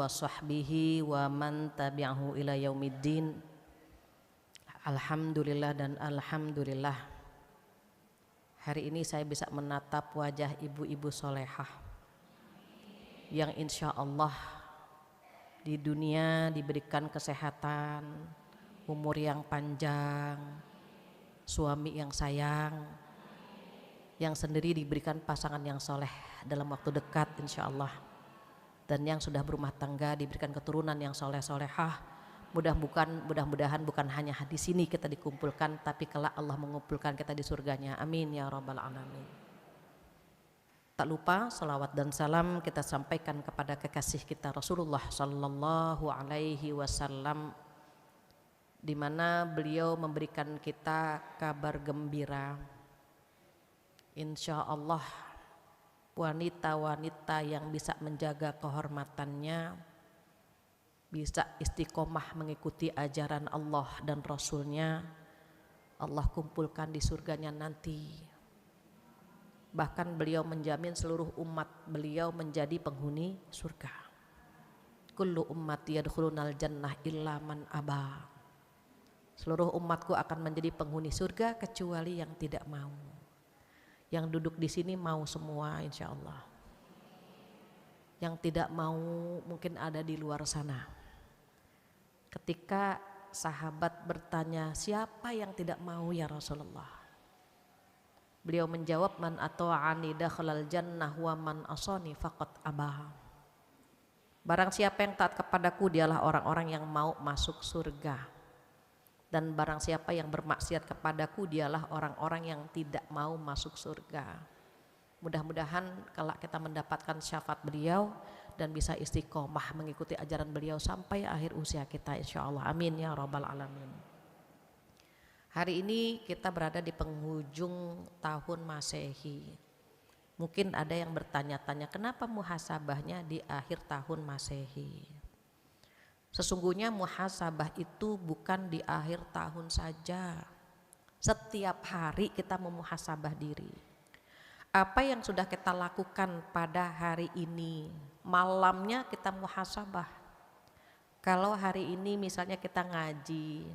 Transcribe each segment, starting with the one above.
wa sahbihi wa man tabi'ahu ila yaumiddin. Alhamdulillah dan alhamdulillah, hari ini saya bisa menatap wajah ibu-ibu solehah yang insya Allah di dunia diberikan kesehatan, umur yang panjang, suami yang sayang, yang sendiri diberikan pasangan yang soleh dalam waktu dekat insya Allah, dan yang sudah berumah tangga diberikan keturunan yang soleh-solehah. Mudah-mudahan bukan hanya di sini kita dikumpulkan, tapi kelak Allah mengumpulkan kita di surganya. Amin ya rabbal alamin. Tak lupa salawat dan salam kita sampaikan kepada kekasih kita Rasulullah sallallahu alaihi wasallam, di mana beliau memberikan kita kabar gembira. Insya Allah wanita-wanita yang bisa menjaga kehormatannya, bisa istiqomah mengikuti ajaran Allah dan Rasulnya, Allah kumpulkan di surganya nanti. Bahkan beliau menjamin seluruh umat beliau menjadi penghuni surga. Kullu ummati yadkhulunal jannah illa man aba. Seluruh umatku akan menjadi penghuni surga kecuali yang tidak mau. Yang duduk di sini mau semua insya Allah. Yang tidak mau mungkin ada di luar sana. Ketika sahabat bertanya, siapa yang tidak mau ya Rasulullah? Beliau menjawab, man ata'ani dakhalal jannah wa man asani faqad abah. Barang siapa yang taat kepadaku dialah orang-orang yang mau masuk surga, dan barang siapa yang bermaksiat kepadaku dialah orang-orang yang tidak mau masuk surga. Mudah-mudahan kalau kita mendapatkan syafaat beliau dan bisa istiqomah mengikuti ajaran beliau sampai akhir usia kita insya Allah. Amin ya rabbal alamin. Hari ini kita berada di penghujung tahun Masehi. Mungkin ada yang bertanya-tanya, kenapa muhasabahnya di akhir tahun Masehi? Sesungguhnya muhasabah itu bukan di akhir tahun saja. Setiap hari kita memuhasabah diri. Apa yang sudah kita lakukan pada hari ini, malamnya kita muhasabah. Kalau hari ini misalnya kita ngaji,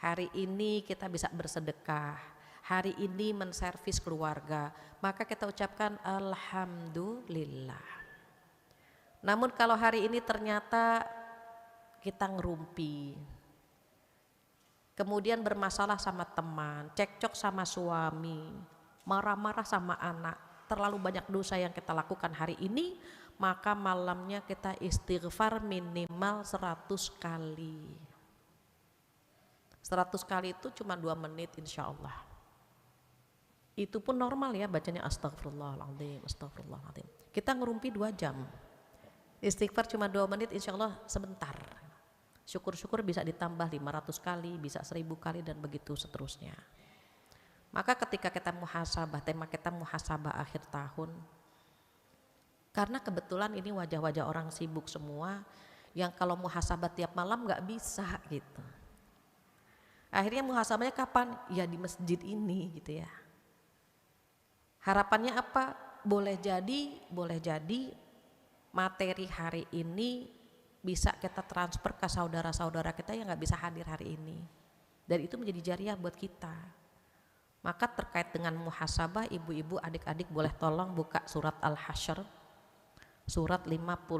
hari ini kita bisa bersedekah, hari ini menservis keluarga, maka kita ucapkan alhamdulillah. Namun kalau hari ini ternyata kita ngerumpi, kemudian bermasalah sama teman, cekcok sama suami, marah-marah sama anak, terlalu banyak dosa yang kita lakukan hari ini, maka malamnya kita istighfar minimal 100 kali. 100 kali itu cuma 2 menit insya Allah. Itu pun normal ya bacanya astagfirullahaladzim, astagfirullahaladzim. Kita ngerumpi 2 jam, istighfar cuma 2 menit insya Allah sebentar. Syukur-syukur bisa ditambah 500 kali, bisa 1000 kali dan begitu seterusnya. Maka ketika kita muhasabah, tema kita muhasabah akhir tahun, karena kebetulan ini wajah-wajah orang sibuk semua yang kalau muhasabah tiap malam gak bisa gitu. Akhirnya muhasabahnya kapan? Ya di masjid ini gitu ya. Harapannya apa? Boleh jadi materi hari ini bisa kita transfer ke saudara-saudara kita yang gak bisa hadir hari ini, dan itu menjadi jariah buat kita. Maka terkait dengan muhasabah, ibu-ibu, adik-adik boleh tolong buka surat Al-Hasyr, surat 59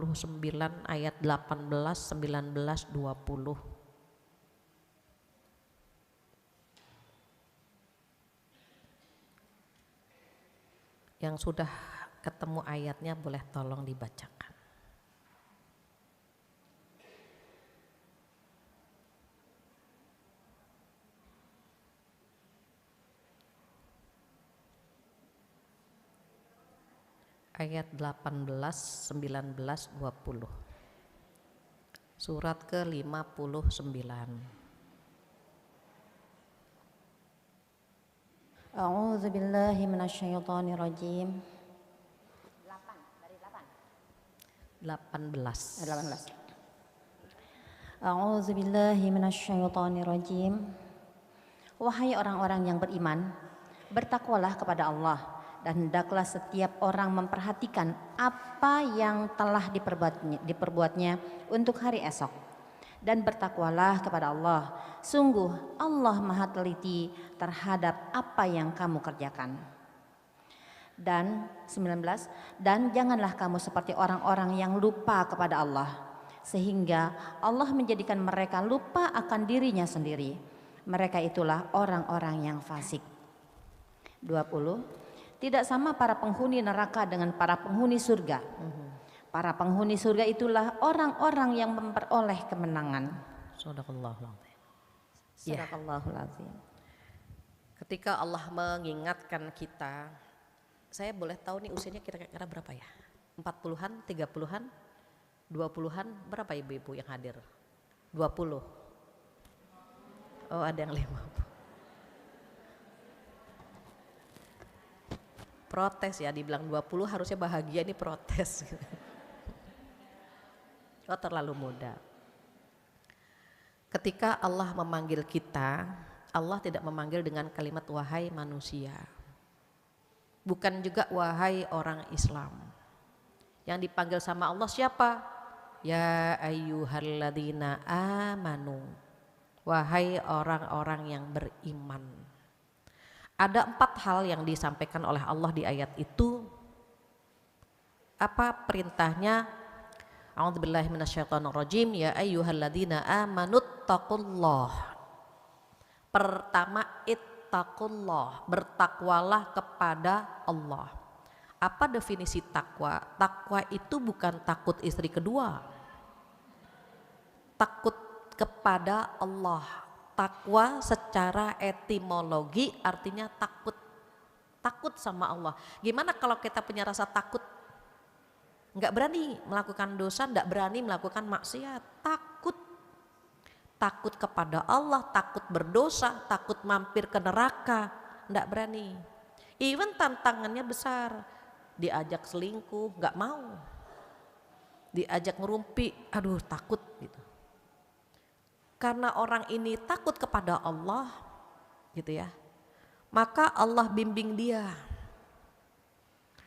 ayat 18, 19, 20. Yang sudah ketemu ayatnya boleh tolong dibacakan. Ayat 18, 19, 20. Surat ke-59. A'udzu billahi minasyaitonir rajim. 8 dari 18. 18. A'udzu billahi minasyaitonir rajim. Wahai orang-orang yang beriman, bertakwalah kepada Allah Dan hendaklah setiap orang memperhatikan apa yang telah diperbuatnya untuk hari esok. Dan bertakwalah kepada Allah. Sungguh Allah Maha teliti terhadap apa yang kamu kerjakan. Dan 19, dan janganlah kamu seperti orang-orang yang lupa kepada Allah, sehingga Allah menjadikan mereka lupa akan dirinya sendiri. Mereka itulah orang-orang yang fasik. 20, tidak sama para penghuni neraka dengan para penghuni surga. Para penghuni surga itulah orang-orang yang memperoleh kemenangan. Sadaqallahul azim. Sadaqallahul azim. Ketika Allah mengingatkan kita, saya boleh tahu nih usianya kira-kira berapa ya? 40-an, 30-an, 20-an, berapa ibu-ibu yang hadir? 20. Oh, ada yang 50. Protes ya, dibilang 20 harusnya bahagia, ini protes. Oh, terlalu muda. Ketika Allah memanggil kita, Allah tidak memanggil dengan kalimat wahai manusia. Bukan juga wahai orang Islam. Yang dipanggil sama Allah siapa? Ya ayyuhalladzina amanu. Wahai orang-orang yang beriman. Ada 4 hal yang disampaikan oleh Allah di ayat itu. Apa perintahnya? A'udzubillahi minasyaitonirrajim. Ya ayyuhalladzina amanuttaqullah. Pertama, ittaqullah, bertakwalah kepada Allah. Apa definisi takwa? Takwa itu bukan takut istri kedua. Takut kepada Allah. Takwa secara etimologi artinya takut. Takut sama Allah. Gimana kalau kita punya rasa takut? Enggak berani melakukan dosa, enggak berani melakukan maksiat. Takut. Takut kepada Allah, takut berdosa, takut mampir ke neraka, enggak berani. Even tantangannya besar, diajak selingkuh, enggak mau. Diajak ngerumpi, aduh takut gitu. Karena orang ini takut kepada Allah, gitu ya, maka Allah bimbing dia.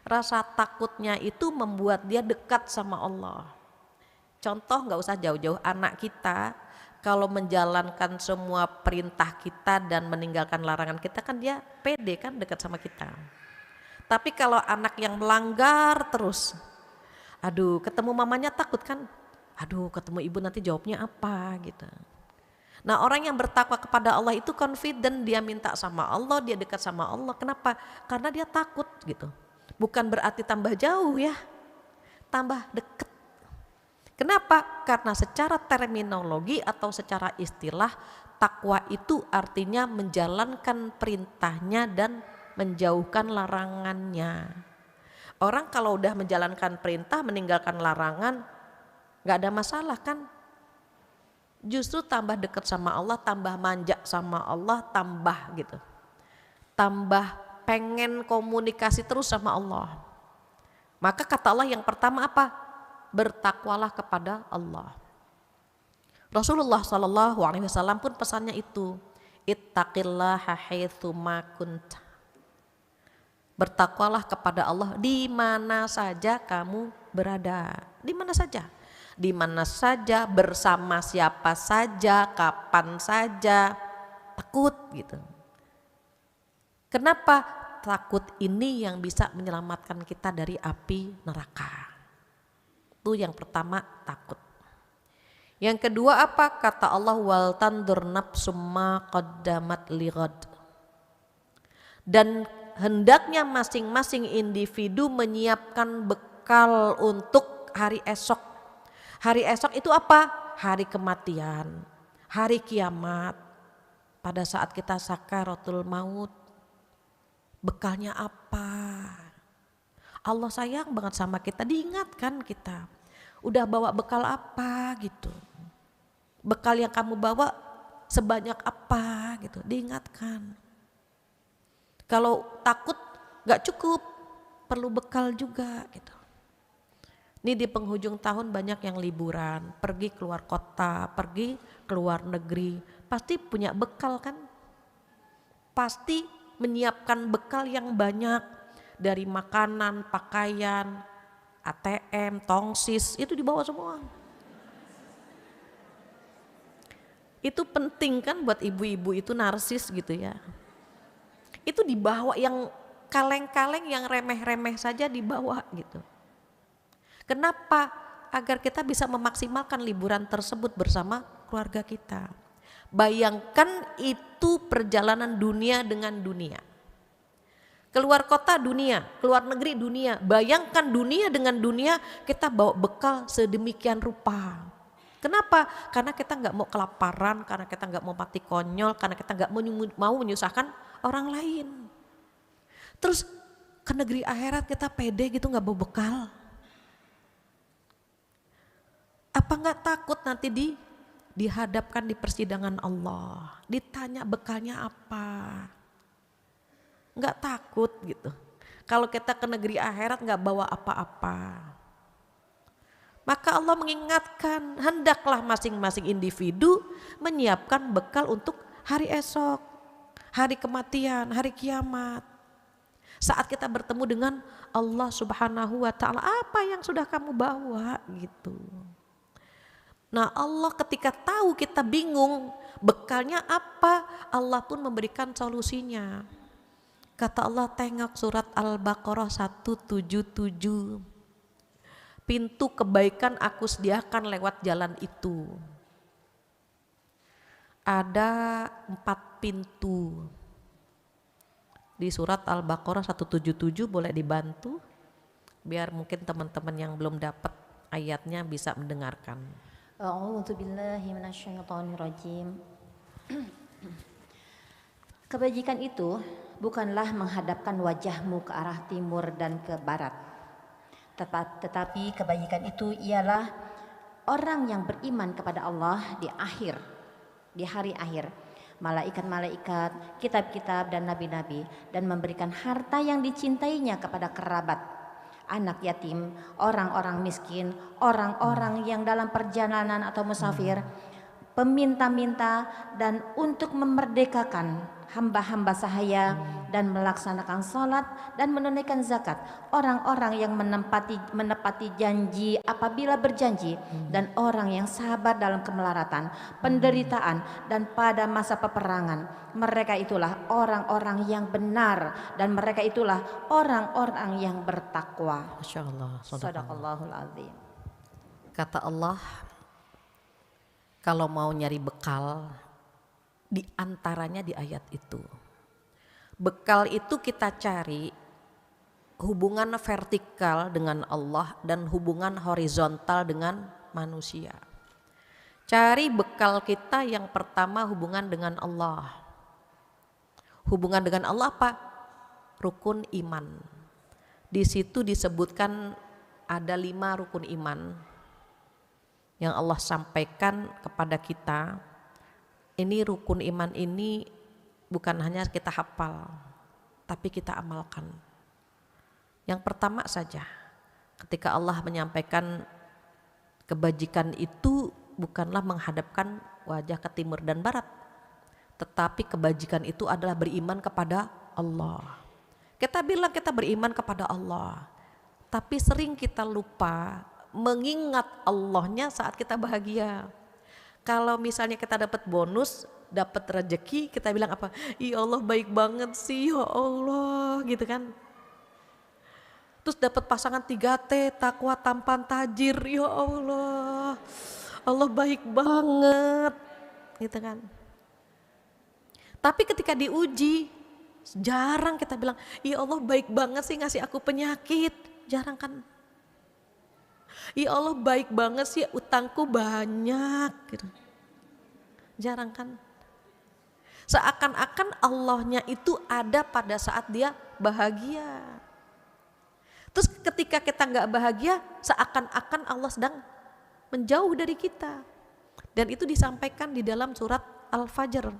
Rasa takutnya itu membuat dia dekat sama Allah. Contoh nggak usah jauh-jauh, anak kita kalau menjalankan semua perintah kita dan meninggalkan larangan kita kan dia pede kan dekat sama kita. Tapi kalau anak yang melanggar terus, aduh ketemu mamanya takut kan, aduh ketemu ibu nanti jawabnya apa gitu. Nah orang yang bertakwa kepada Allah itu confident, dia minta sama Allah, dia dekat sama Allah. Kenapa? Karena dia takut gitu. Bukan berarti tambah jauh ya, tambah dekat. Kenapa? Karena secara terminologi atau secara istilah takwa itu artinya menjalankan perintahnya dan menjauhkan larangannya. Orang kalau udah menjalankan perintah, meninggalkan larangan, gak ada masalah kan? Justru tambah dekat sama Allah, tambah manja sama Allah, tambah gitu. Tambah pengen komunikasi terus sama Allah. Maka kata Allah yang pertama apa? Bertakwalah kepada Allah. Rasulullah SAW pun pesannya itu, ittaqillaha haitsu ma kunta. Bertakwalah kepada Allah di mana saja kamu berada, di mana saja. Di mana saja, bersama siapa saja, kapan saja, takut gitu. Kenapa? Takut ini yang bisa menyelamatkan kita dari api neraka. Itu yang pertama, takut. Yang kedua apa? Kata Allah, wal tandur nafsum ma qaddamat lighad. Dan hendaknya masing-masing individu menyiapkan bekal untuk hari esok. Hari esok itu apa? Hari kematian, hari kiamat. Pada saat kita sakaratul maut, bekalnya apa? Allah sayang banget sama kita, diingatkan kita. Udah bawa bekal apa gitu. Bekal yang kamu bawa sebanyak apa gitu, diingatkan. Kalau takut gak cukup, perlu bekal juga gitu. Ini di penghujung tahun banyak yang liburan, pergi keluar kota, pergi keluar negeri, pasti punya bekal kan? Pasti menyiapkan bekal yang banyak dari makanan, pakaian, ATM, tongsis, itu dibawa semua. Itu penting kan buat ibu-ibu itu narsis gitu ya. Itu dibawa, yang kaleng-kaleng, yang remeh-remeh saja dibawa gitu. Kenapa? Agar kita bisa memaksimalkan liburan tersebut bersama keluarga kita. Bayangkan itu perjalanan dunia dengan dunia. Keluar kota dunia, keluar negeri dunia. Bayangkan dunia dengan dunia, kita bawa bekal sedemikian rupa. Kenapa? Karena kita nggak mau kelaparan, karena kita nggak mau mati konyol, karena kita nggak mau menyusahkan orang lain. Terus ke negeri akhirat kita pede gitu nggak bawa bekal. Apa nggak takut nanti dihadapkan di persidangan Allah, ditanya bekalnya apa? Nggak takut gitu. Kalau kita ke negeri akhirat nggak bawa apa-apa. Maka Allah mengingatkan, hendaklah masing-masing individu menyiapkan bekal untuk hari esok, hari kematian, hari kiamat. Saat kita bertemu dengan Allah Subhanahu wa ta'ala, apa yang sudah kamu bawa gitu. Nah, Allah ketika tahu kita bingung bekalnya apa, Allah pun memberikan solusinya. Kata Allah, tengok surat Al-Baqarah 177. Pintu kebaikan aku sediakan lewat jalan itu. Ada 4 pintu. Di surat Al-Baqarah 177, boleh dibantu biar mungkin teman-teman yang belum dapat ayatnya bisa mendengarkan. A'udzu billahi minasyaitonir rajim. Kebajikan itu bukanlah menghadapkan wajahmu ke arah timur dan ke barat. Tetapi kebajikan itu ialah orang yang beriman kepada Allah di hari akhir, malaikat-malaikat, kitab-kitab dan nabi-nabi, dan memberikan harta yang dicintainya kepada kerabat, anak yatim, orang-orang miskin, orang-orang yang dalam perjalanan atau musafir, peminta-minta, dan untuk memerdekakan hamba-hamba sahaya dan melaksanakan salat dan menunaikan zakat, orang-orang yang menepati janji apabila berjanji, dan orang yang sabar dalam kemelaratan, penderitaan, dan pada masa peperangan. Mereka itulah orang-orang yang benar, dan mereka itulah orang-orang yang bertakwa. Masya Allah. Shadaqallahul azim. Kata Allah, kalau mau nyari bekal, di antaranya di ayat itu. Bekal itu kita cari hubungan vertikal dengan Allah dan hubungan horizontal dengan manusia. Cari bekal kita yang pertama hubungan dengan Allah. Hubungan dengan Allah apa? Rukun iman. Di situ disebutkan ada 5 rukun iman yang Allah sampaikan kepada kita. Ini rukun iman ini bukan hanya kita hafal, tapi kita amalkan. Yang pertama saja, ketika Allah menyampaikan kebajikan itu bukanlah menghadapkan wajah ke timur dan barat, tetapi kebajikan itu adalah beriman kepada Allah. Kita bilang kita beriman kepada Allah, tapi sering kita lupa mengingat Allahnya saat kita bahagia. Kalau misalnya kita dapat bonus, dapat rezeki, kita bilang apa? Ya Allah baik banget sih, ya Allah, gitu kan. Terus dapat pasangan 3T, takwa, tampan, tajir, ya Allah, Allah baik banget, gitu kan. Tapi ketika diuji, jarang kita bilang, ya Allah baik banget sih ngasih aku penyakit, jarang kan. Ya Allah baik banget sih utangku banyak gitu. Jarang kan. Seakan-akan Allahnya itu ada pada saat dia bahagia. Terus ketika kita gak bahagia, seakan-akan Allah sedang menjauh dari kita. Dan itu disampaikan di dalam surat Al-Fajr.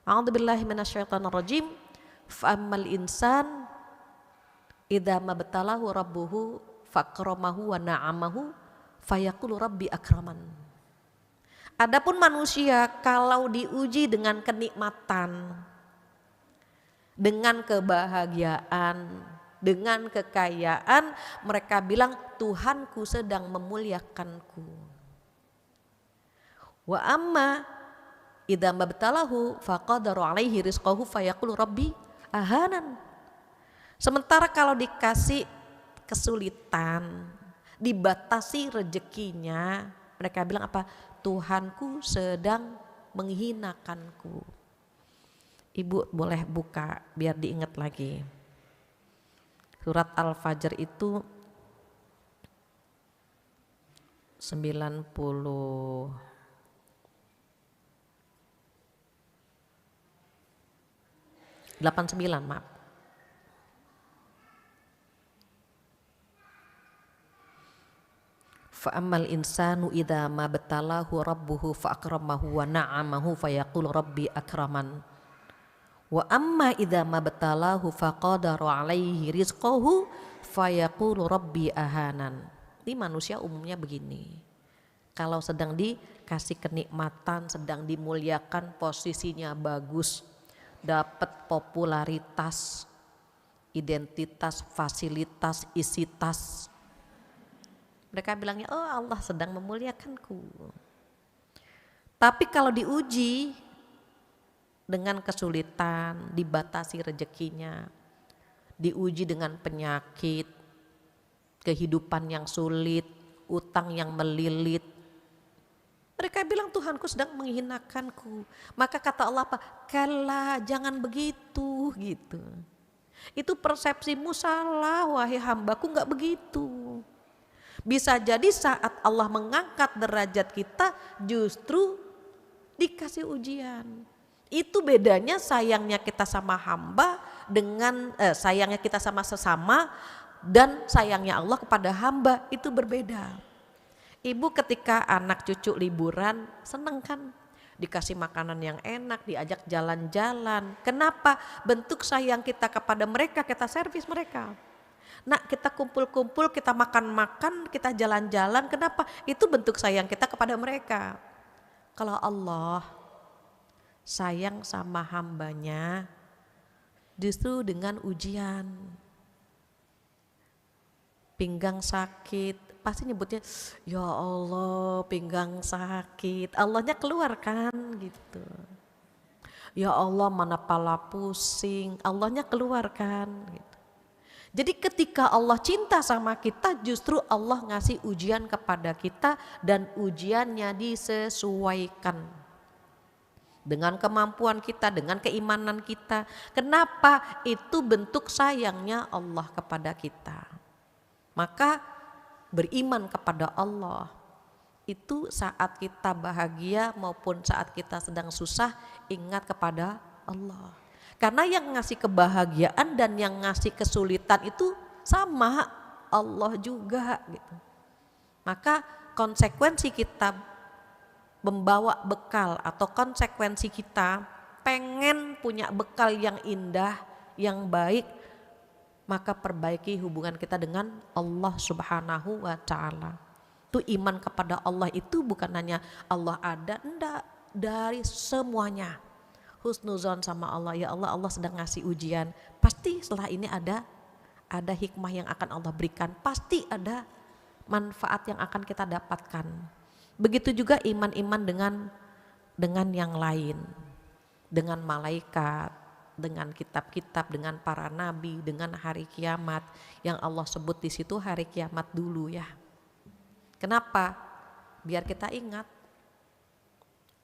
A'udzubillahi minasyaitonirrajim. Fa'ammal insan idza mabtalahu rabbuhu fakramahu wa na'amahu fayaqulu rabbi akraman. Adapun manusia kalau diuji dengan kenikmatan, dengan kebahagiaan, dengan kekayaan, mereka bilang Tuhanku sedang memuliakanku. Wa amma idza mabtalahu faqadaru alaihi rizqahu fayaqulu rabbi ahanan. Sementara kalau dikasih kesulitan, dibatasi rezekinya, mereka bilang apa? Tuhanku sedang menghinakanku. Ibu boleh buka biar diingat lagi. Surat Al-Fajr itu 89, maaf. Fa'ammal insanu idza ma batalahu rabbuhu fa'akramahu wa na'amahu fayaqulu rabbi akraman. Wa amma idza ma batalahu faqadara alaihi rizqahu fayaqulu rabbi ahanan. Ini manusia umumnya begini. Kalau sedang dikasih kenikmatan, sedang dimuliakan, posisinya bagus, dapat popularitas, identitas, fasilitas, isi tas. Mereka bilangnya, oh Allah sedang memuliakanku. Tapi kalau diuji dengan kesulitan, dibatasi rezekinya, diuji dengan penyakit, kehidupan yang sulit, utang yang melilit, mereka bilang Tuhanku sedang menghinakanku. Maka kata Allah apa? Kalla, jangan begitu gitu. Itu persepsimu salah, wahai hambaku, enggak begitu. Bisa jadi saat Allah mengangkat derajat kita justru dikasih ujian. Itu bedanya sayangnya kita sama hamba dengan sayangnya kita sama sesama dan sayangnya Allah kepada hamba itu berbeda. Ibu ketika anak cucu liburan seneng kan? Dikasih makanan yang enak, diajak jalan-jalan. Kenapa? Bentuk sayang kita kepada mereka, kita servis mereka. Nak, kita kumpul-kumpul, kita makan-makan, kita jalan-jalan. Kenapa? Itu bentuk sayang kita kepada mereka. Kalau Allah sayang sama hambanya justru dengan ujian. Pinggang sakit, pasti nyebutnya ya Allah pinggang sakit. Allahnya keluar kan gitu. Ya Allah mana pala pusing, Allahnya keluar kan gitu. Jadi ketika Allah cinta sama kita justru Allah ngasih ujian kepada kita dan ujiannya disesuaikan dengan kemampuan kita, dengan keimanan kita. Kenapa? Itu bentuk sayangnya Allah kepada kita. Maka beriman kepada Allah itu saat kita bahagia maupun saat kita sedang susah ingat kepada Allah. Karena yang ngasih kebahagiaan dan yang ngasih kesulitan itu sama Allah juga gitu. Maka konsekuensi kita membawa bekal atau konsekuensi kita pengen punya bekal yang indah, yang baik, maka perbaiki hubungan kita dengan Allah Subhanahu wa Ta'ala. Itu iman kepada Allah itu bukan hanya Allah ada, enggak, dari semuanya. Husnuzon sama Allah, ya Allah, Allah sedang ngasih ujian. Pasti setelah ini ada hikmah yang akan Allah berikan. Pasti ada manfaat yang akan kita dapatkan. Begitu juga iman-iman dengan yang lain. Dengan malaikat, dengan kitab-kitab, dengan para nabi, dengan hari kiamat. Yang Allah sebut di situ hari kiamat dulu ya. Kenapa? Biar kita ingat.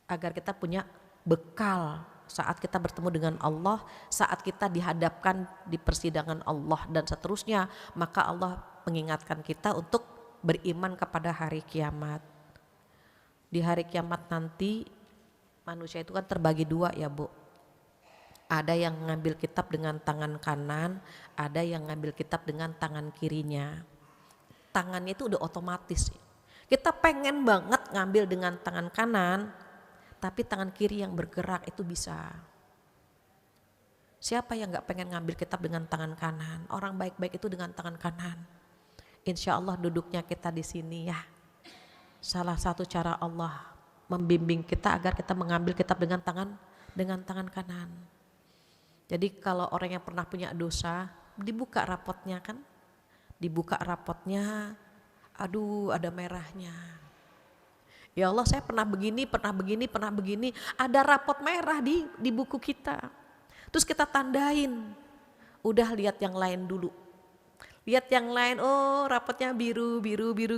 Agar kita punya bekal saat kita bertemu dengan Allah, saat kita dihadapkan di persidangan Allah dan seterusnya, maka Allah mengingatkan kita untuk beriman kepada hari kiamat. Di hari kiamat nanti manusia itu kan terbagi dua ya Bu. Ada yang ngambil kitab dengan tangan kanan, ada yang ngambil kitab dengan tangan kirinya. Tangannya itu udah otomatis. Kita pengen banget ngambil dengan tangan kanan, tapi tangan kiri yang bergerak itu bisa. Siapa yang gak pengen ngambil kitab dengan tangan kanan? Orang baik-baik itu dengan tangan kanan. Insya Allah duduknya kita di sini ya. Salah satu cara Allah membimbing kita agar kita mengambil kitab dengan tangan kanan. Jadi kalau orang yang pernah punya dosa, dibuka rapotnya kan, dibuka rapotnya, aduh ada merahnya. Ya Allah, saya pernah begini, ada rapot merah di buku kita. Terus kita tandain, udah lihat yang lain dulu. Lihat yang lain, oh rapotnya biru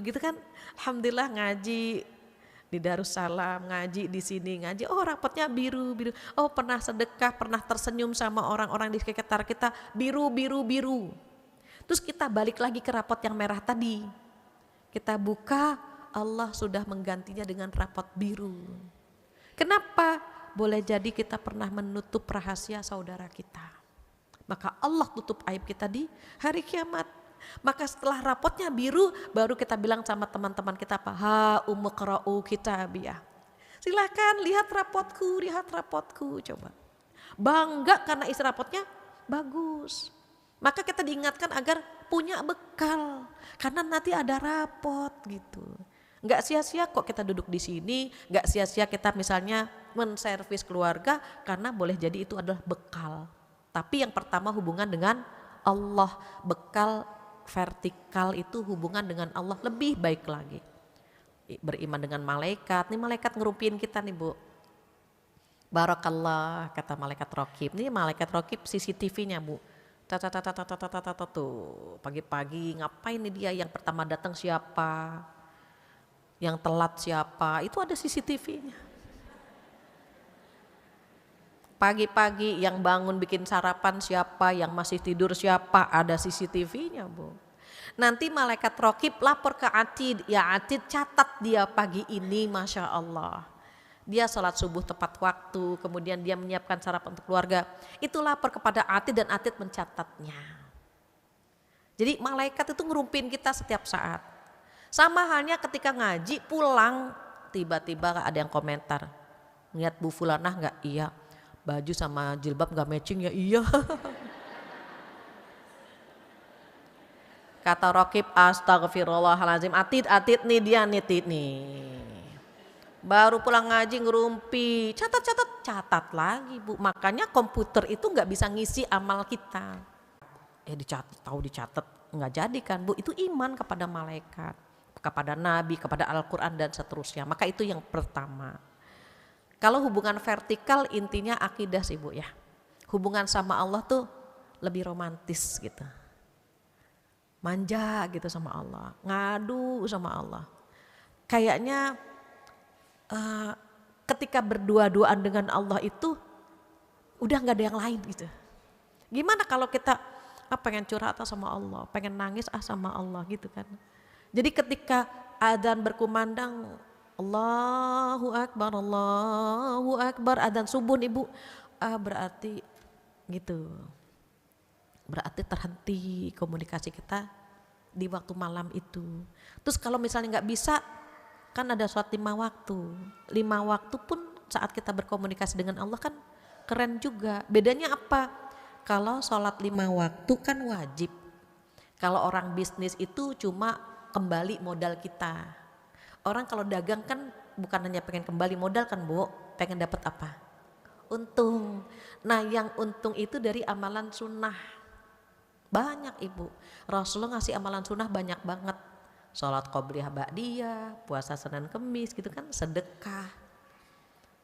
gitu kan. Alhamdulillah ngaji di Darussalam, ngaji di sini, ngaji, oh rapotnya biru. Oh pernah sedekah, pernah tersenyum sama orang-orang di sekitar kita, biru. Terus kita balik lagi ke rapot yang merah tadi. Kita buka, Allah sudah menggantinya dengan rapot biru. Kenapa? Boleh jadi kita pernah menutup rahasia saudara kita. Maka Allah tutup aib kita di hari kiamat. Maka setelah rapotnya biru, baru kita bilang sama teman-teman kita apa? Ha umqra'u kitabiyah. Silakan lihat rapotku, coba. Bangga karena isi rapotnya bagus. Maka kita diingatkan agar punya bekal, karena nanti ada rapot gitu. Nggak sia-sia kok kita duduk di sini, nggak sia-sia kita misalnya menservis keluarga, karena boleh jadi itu adalah bekal. Tapi yang pertama hubungan dengan Allah, bekal vertikal itu hubungan dengan Allah lebih baik lagi. Beriman dengan malaikat, nih malaikat ngerupin kita nih Bu. Barakallah kata malaikat raqib, nih malaikat raqib CCTV-nya Bu. Tuh pagi-pagi ngapain nih dia, yang pertama datang siapa, yang telat siapa, itu ada CCTV-nya. Pagi-pagi yang bangun bikin sarapan siapa, yang masih tidur siapa, ada CCTV-nya Bu. Nanti malaikat raqib lapor ke Atid, ya Atid catat dia pagi ini Masya Allah. Dia sholat subuh tepat waktu, kemudian dia menyiapkan sarapan untuk keluarga. Itu lapor kepada Atid dan Atid mencatatnya. Jadi malaikat itu ngerumpin kita setiap saat. Sama halnya ketika ngaji pulang, tiba-tiba ada yang komentar, ngeliat Bu Fulanah nggak? Iya. Baju sama jilbab nggak matching ya? Iya. Kata Raqib, astagfirullahaladzim, Atid nih dia nih. Baru pulang ngaji ngerumpi, catat lagi Bu. Makanya komputer itu nggak bisa ngisi amal kita. Dicatat nggak jadi kan Bu. Itu iman kepada malaikat, kepada Nabi, kepada Al-Quran dan seterusnya. Maka itu yang pertama. Kalau hubungan vertikal intinya akidah sih Bu ya. Hubungan sama Allah tuh lebih romantis gitu. Manja gitu sama Allah, ngadu sama Allah. Kayaknya ketika berdua-duaan dengan Allah itu udah nggak ada yang lain gitu. Gimana kalau kita pengen curhat sama Allah, pengen nangis sama Allah gitu kan. Jadi ketika adzan berkumandang, Allahu Akbar, adzan subuh Ibu, berarti gitu. Berarti terhenti komunikasi kita di waktu malam itu. Terus kalau misalnya nggak bisa, kan ada sholat 5 waktu. 5 waktu pun saat kita berkomunikasi dengan Allah kan keren juga. Bedanya apa? Kalau sholat 5 waktu kan wajib. Kalau orang bisnis itu cuma kembali modal kita. Orang kalau dagang kan bukan hanya pengen kembali modal kan Bu, pengen dapat apa? Untung. Nah yang untung itu dari amalan sunnah. Banyak Ibu. Rasulullah ngasih amalan sunnah banyak banget. Sholat qobliyah ba'diyah, puasa Senin Kemis gitu kan, sedekah.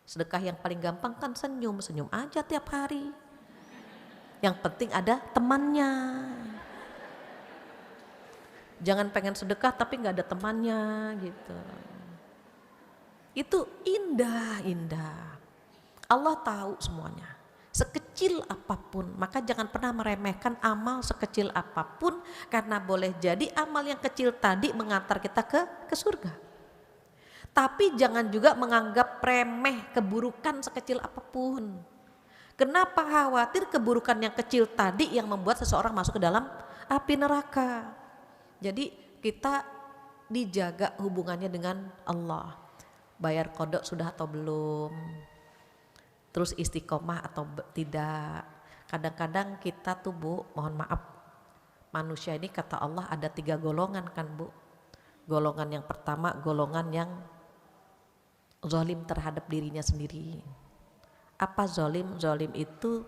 Sedekah yang paling gampang kan senyum aja tiap hari. Yang penting ada temannya. Jangan pengen sedekah tapi gak ada temannya gitu. Itu indah. Allah tahu semuanya. Sekecil apapun, maka jangan pernah meremehkan amal sekecil apapun, karena boleh jadi amal yang kecil tadi mengantar kita ke surga. Tapi jangan juga menganggap remeh keburukan sekecil apapun. Kenapa khawatir keburukan yang kecil tadi yang membuat seseorang masuk ke dalam api neraka. Jadi kita dijaga hubungannya dengan Allah. Bayar kodok sudah atau belum? Terus istiqomah atau tidak. Kadang-kadang kita tuh Bu, mohon maaf, manusia ini kata Allah ada 3 golongan kan Bu. Golongan yang pertama, golongan yang zalim terhadap dirinya sendiri. Apa zalim? Zalim itu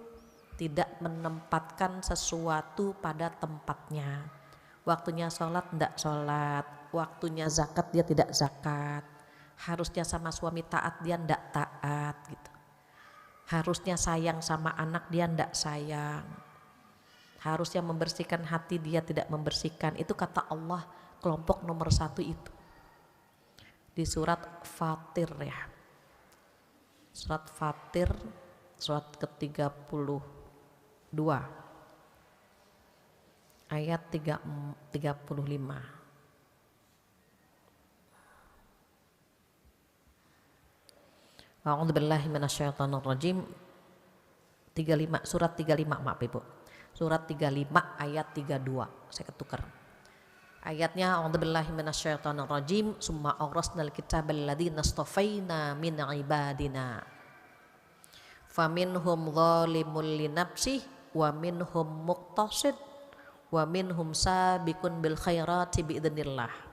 tidak menempatkan sesuatu pada tempatnya. Waktunya sholat tidak sholat, waktunya zakat dia tidak zakat, harusnya sama suami taat dia tidak taat gitu. Harusnya sayang sama anak dia tidak sayang, harusnya membersihkan hati dia tidak membersihkan. Itu kata Allah kelompok nomor 1 itu di surat Fatir ya, surat Fatir surat ke-32 ayat 35. A'udzubillahi minasyaitonirrajim. 35 surat 35, maaf Ibu. Surat 35 ayat 32. Saya ketukar. Ayatnya a'udzubillahi minasyaitonirrajim. Summa awrasnal kitabal ladzina astafaina min ibadina. Faminhum zalimun linafsihi wa minhum muqtasid wa minhum sabiqun bil khairati biidznillah.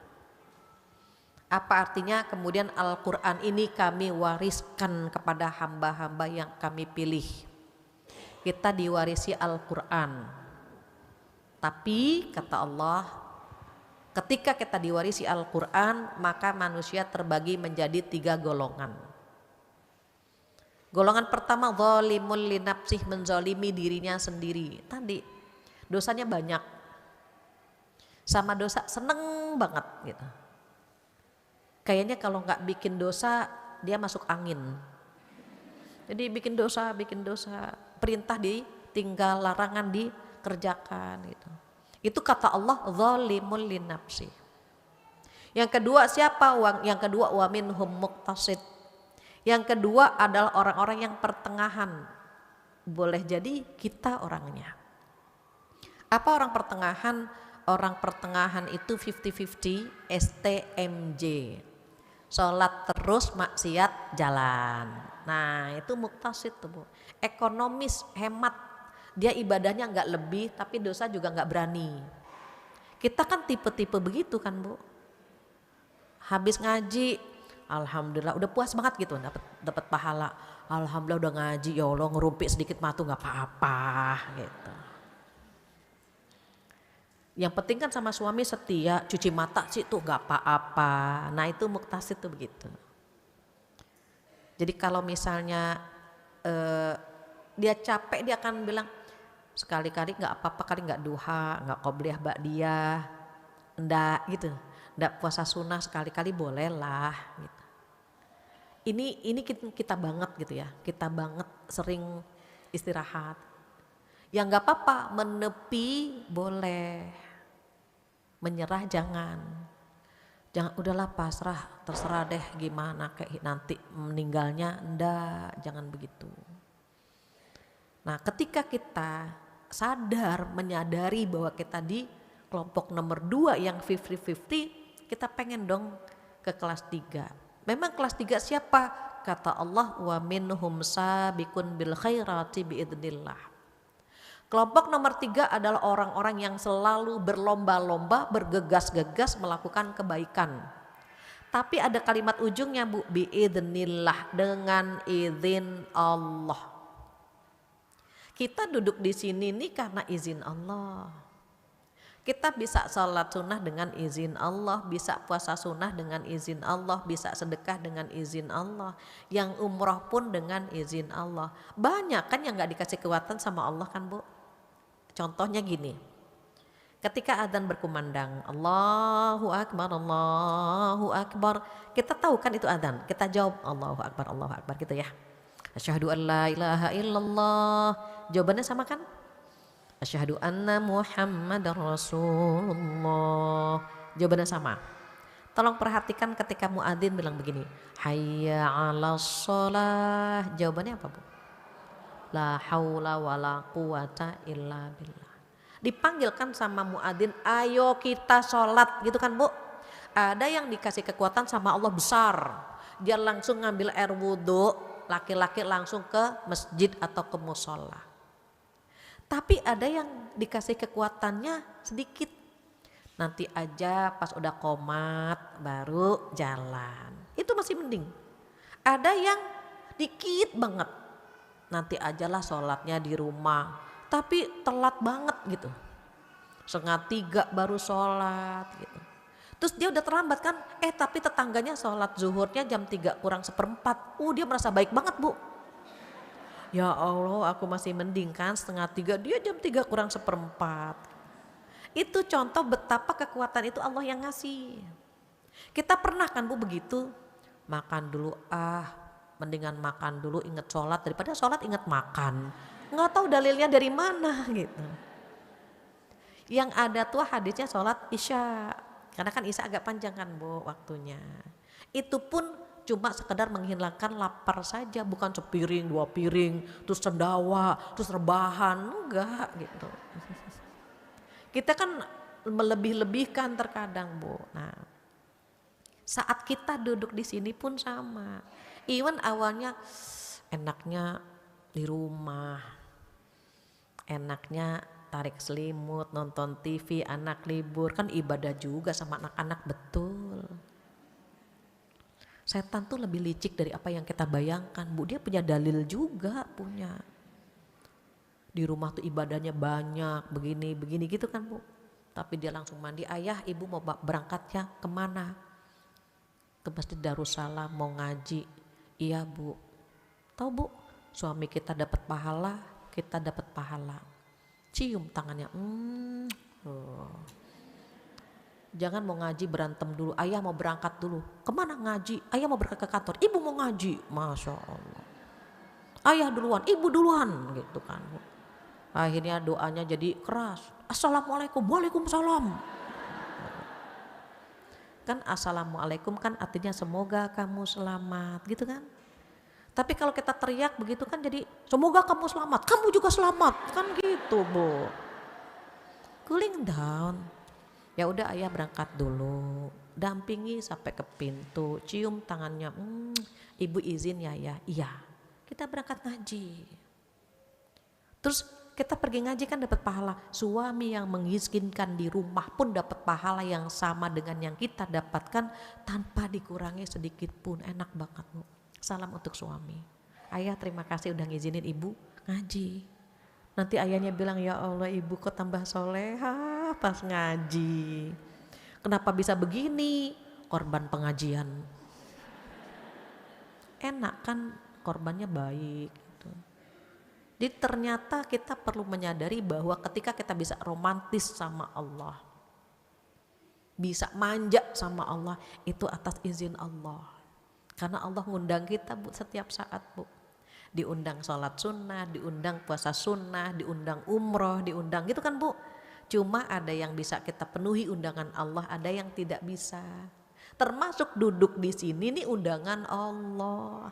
Apa artinya kemudian Al-Quran ini kami wariskan kepada hamba-hamba yang kami pilih. Kita diwarisi Al-Quran. Tapi kata Allah, ketika kita diwarisi Al-Quran, maka manusia terbagi menjadi 3 golongan. Golongan pertama, zalimul linafsih, menzalimi dirinya sendiri. Tadi dosanya banyak, sama dosa seneng banget gitu. Kayaknya kalau nggak bikin dosa dia masuk angin. Jadi bikin dosa, perintah ditinggal, larangan dikerjakan gitu. Itu kata Allah zalimul linafsi. Yang kedua siapa? Yang kedua wa minhum muqtasid. Yang kedua adalah orang-orang yang pertengahan. Boleh jadi kita orangnya. Apa orang pertengahan? Orang pertengahan itu 50-50 STMJ. Sholat terus, maksiat jalan. Nah itu muqtasid tuh Bu. Ekonomis, hemat. Dia ibadahnya nggak lebih tapi dosa juga nggak berani. Kita kan tipe-tipe begitu kan Bu. Habis ngaji, alhamdulillah udah puas banget gitu, dapat pahala. Alhamdulillah udah ngaji, ya Allah ngerumpi sedikit matu nggak apa-apa gitu. Yang penting kan sama suami setia, cuci mata sih tuh gak apa-apa. Nah itu muqtasid tuh begitu. Jadi kalau misalnya dia capek, dia akan bilang sekali-kali gak apa-apa, kali gak duha, gak qobliyah ba'diyah, enggak gitu. Enggak puasa sunnah sekali-kali boleh lah gitu. Ini kita banget gitu ya, kita banget sering istirahat. Yang gak apa-apa, menepi boleh. Menyerah jangan udahlah pasrah, terserah deh gimana kayak nanti meninggalnya, enggak, jangan begitu. Nah ketika kita sadar, menyadari bahwa kita di kelompok nomor 2 yang 50-50, kita pengen dong ke kelas 3. Memang kelas 3 siapa? Kata Allah wa minhum sabiqun bil khairati biidznillah. Kelompok nomor 3 adalah orang-orang yang selalu berlomba-lomba, bergegas-gegas melakukan kebaikan. Tapi ada kalimat ujungnya Bu, biidznillah, dengan izin Allah. Kita duduk di sini nih karena izin Allah. Kita bisa sholat sunnah dengan izin Allah, bisa puasa sunnah dengan izin Allah, bisa sedekah dengan izin Allah, yang umroh pun dengan izin Allah. Banyak kan yang gak dikasih kekuatan sama Allah kan Bu. Contohnya gini, ketika adzan berkumandang, Allahu Akbar, kita tahu kan itu adzan, kita jawab Allahu Akbar gitu ya. Asyhadu an la ilaha illallah, jawabannya sama kan? Asyhadu anna Muhammadar Rasulullah, jawabannya sama. Tolong perhatikan ketika muadzin bilang begini, hayya 'alas shalah, jawabannya apa Bu? La haula wala quwata illa billah. Dipanggilkan sama muadzin, ayo kita sholat gitu kan Bu. Ada yang dikasih kekuatan sama Allah besar, dia langsung ngambil air wudhu, laki-laki langsung ke masjid atau ke musola. Tapi ada yang dikasih kekuatannya sedikit, nanti aja pas udah qomat baru jalan, itu masih mending. Ada yang dikit banget, nanti ajalah sholatnya di rumah. Tapi telat banget gitu. 2:30 baru sholat gitu. Terus dia udah terlambat kan, tapi tetangganya sholat zuhurnya jam 3 kurang seperempat. Dia merasa baik banget bu. Ya Allah, aku masih mending kan 2:30, dia jam 3 kurang seperempat. Itu contoh betapa kekuatan itu Allah yang ngasih. Kita pernah kan bu begitu, makan dulu mendingan makan dulu inget sholat daripada sholat inget makan. Nggak tahu dalilnya dari mana gitu. Yang ada tuh hadisnya sholat isya. Karena kan isya agak panjang kan bu waktunya. Itu pun cuma sekedar menghilangkan lapar saja, bukan sepiring, 2 piring, terus cendawa, terus rebahan, enggak gitu. Kita kan melebih-lebihkan terkadang bu. Nah, saat kita duduk di sini pun sama. Even awalnya enaknya di rumah, enaknya tarik selimut, nonton TV, anak libur, kan ibadah juga sama anak-anak, betul. Setan tuh lebih licik dari apa yang kita bayangkan bu, dia punya dalil juga punya. Di rumah tuh ibadahnya banyak, begini gitu kan bu. Tapi dia langsung mandi, ayah ibu mau berangkatnya kemana? Ke Masjid Darussalam mau ngaji. Iya bu. Tahu bu, suami kita dapat pahala, kita dapat pahala. Cium tangannya. Jangan mau ngaji berantem dulu, ayah mau berangkat dulu. Kemana ngaji? Ayah mau berangkat ke kantor, ibu mau ngaji. Masya Allah. Ayah duluan, ibu duluan gitu kan. Akhirnya doanya jadi keras. Assalamualaikum, waalaikumsalam. Kan assalamualaikum kan artinya semoga kamu selamat gitu kan. Tapi kalau kita teriak begitu kan jadi semoga kamu selamat, kamu juga selamat kan gitu bu. Cooling down. Ya udah ayah berangkat dulu, dampingi sampai ke pintu, cium tangannya, ibu izin ya ayah, iya. Kita berangkat ngaji. Terus kita pergi ngaji kan dapat pahala. Suami yang mengiskinkan di rumah pun dapat pahala yang sama dengan yang kita dapatkan tanpa dikurangi sedikit pun. Enak banget bu. Salam untuk suami. Ayah terima kasih udah ngizinin ibu ngaji. Nanti ayahnya bilang ya Allah ibu kok tambah soleha pas ngaji. Kenapa bisa begini? Korban pengajian. Enak kan korbannya baik. Gitu. Jadi ternyata kita perlu menyadari bahwa ketika kita bisa romantis sama Allah. Bisa manja sama Allah itu atas izin Allah. Karena Allah ngundang kita bu setiap saat bu. Diundang sholat sunnah, diundang puasa sunnah, diundang umroh, diundang gitu kan bu. Cuma ada yang bisa kita penuhi undangan Allah, ada yang tidak bisa. Termasuk duduk di sini nih undangan Allah.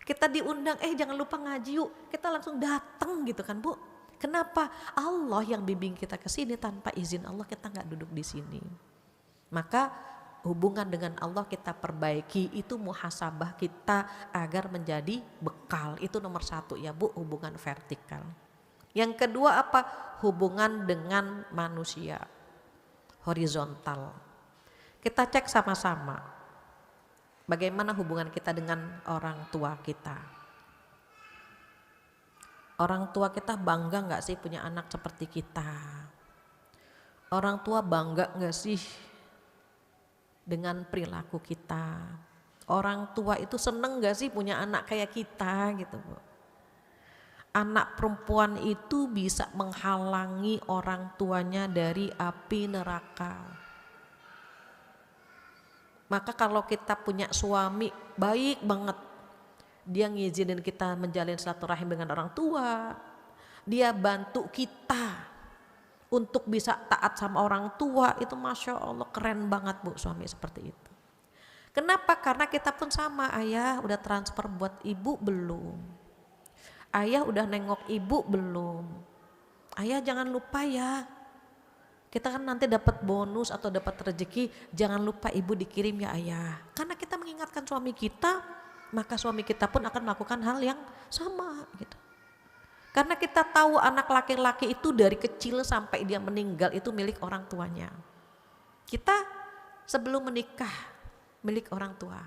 Kita diundang, jangan lupa ngaji yuk. Kita langsung datang gitu kan bu. Kenapa? Allah yang bimbing kita ke sini, tanpa izin Allah kita nggak duduk di sini. Maka hubungan dengan Allah kita perbaiki, itu muhasabah kita agar menjadi bekal. Itu nomor 1 ya bu, hubungan vertikal. Yang kedua apa? Hubungan dengan manusia, horizontal. Kita cek sama-sama bagaimana hubungan kita dengan orang tua kita. Orang tua kita bangga gak sih punya anak seperti kita? Orang tua bangga gak sih dengan perilaku kita? Orang tua itu seneng gak sih punya anak kayak kita gitu bu? Anak perempuan itu bisa menghalangi orang tuanya dari api neraka. Maka kalau kita punya suami baik banget, dia ngizinin kita menjalin silaturahim dengan orang tua, dia bantu kita untuk bisa taat sama orang tua, itu Masya Allah keren banget bu suami seperti itu. Kenapa? Karena kita pun sama, ayah udah transfer buat ibu belum? Ayah udah nengok ibu belum? Ayah jangan lupa ya, kita kan nanti dapat bonus atau dapat rezeki, jangan lupa ibu dikirim ya ayah. Karena kita mengingatkan suami kita, maka suami kita pun akan melakukan hal yang sama gitu. Karena kita tahu anak laki-laki itu dari kecil sampai dia meninggal itu milik orang tuanya. Kita sebelum menikah milik orang tua.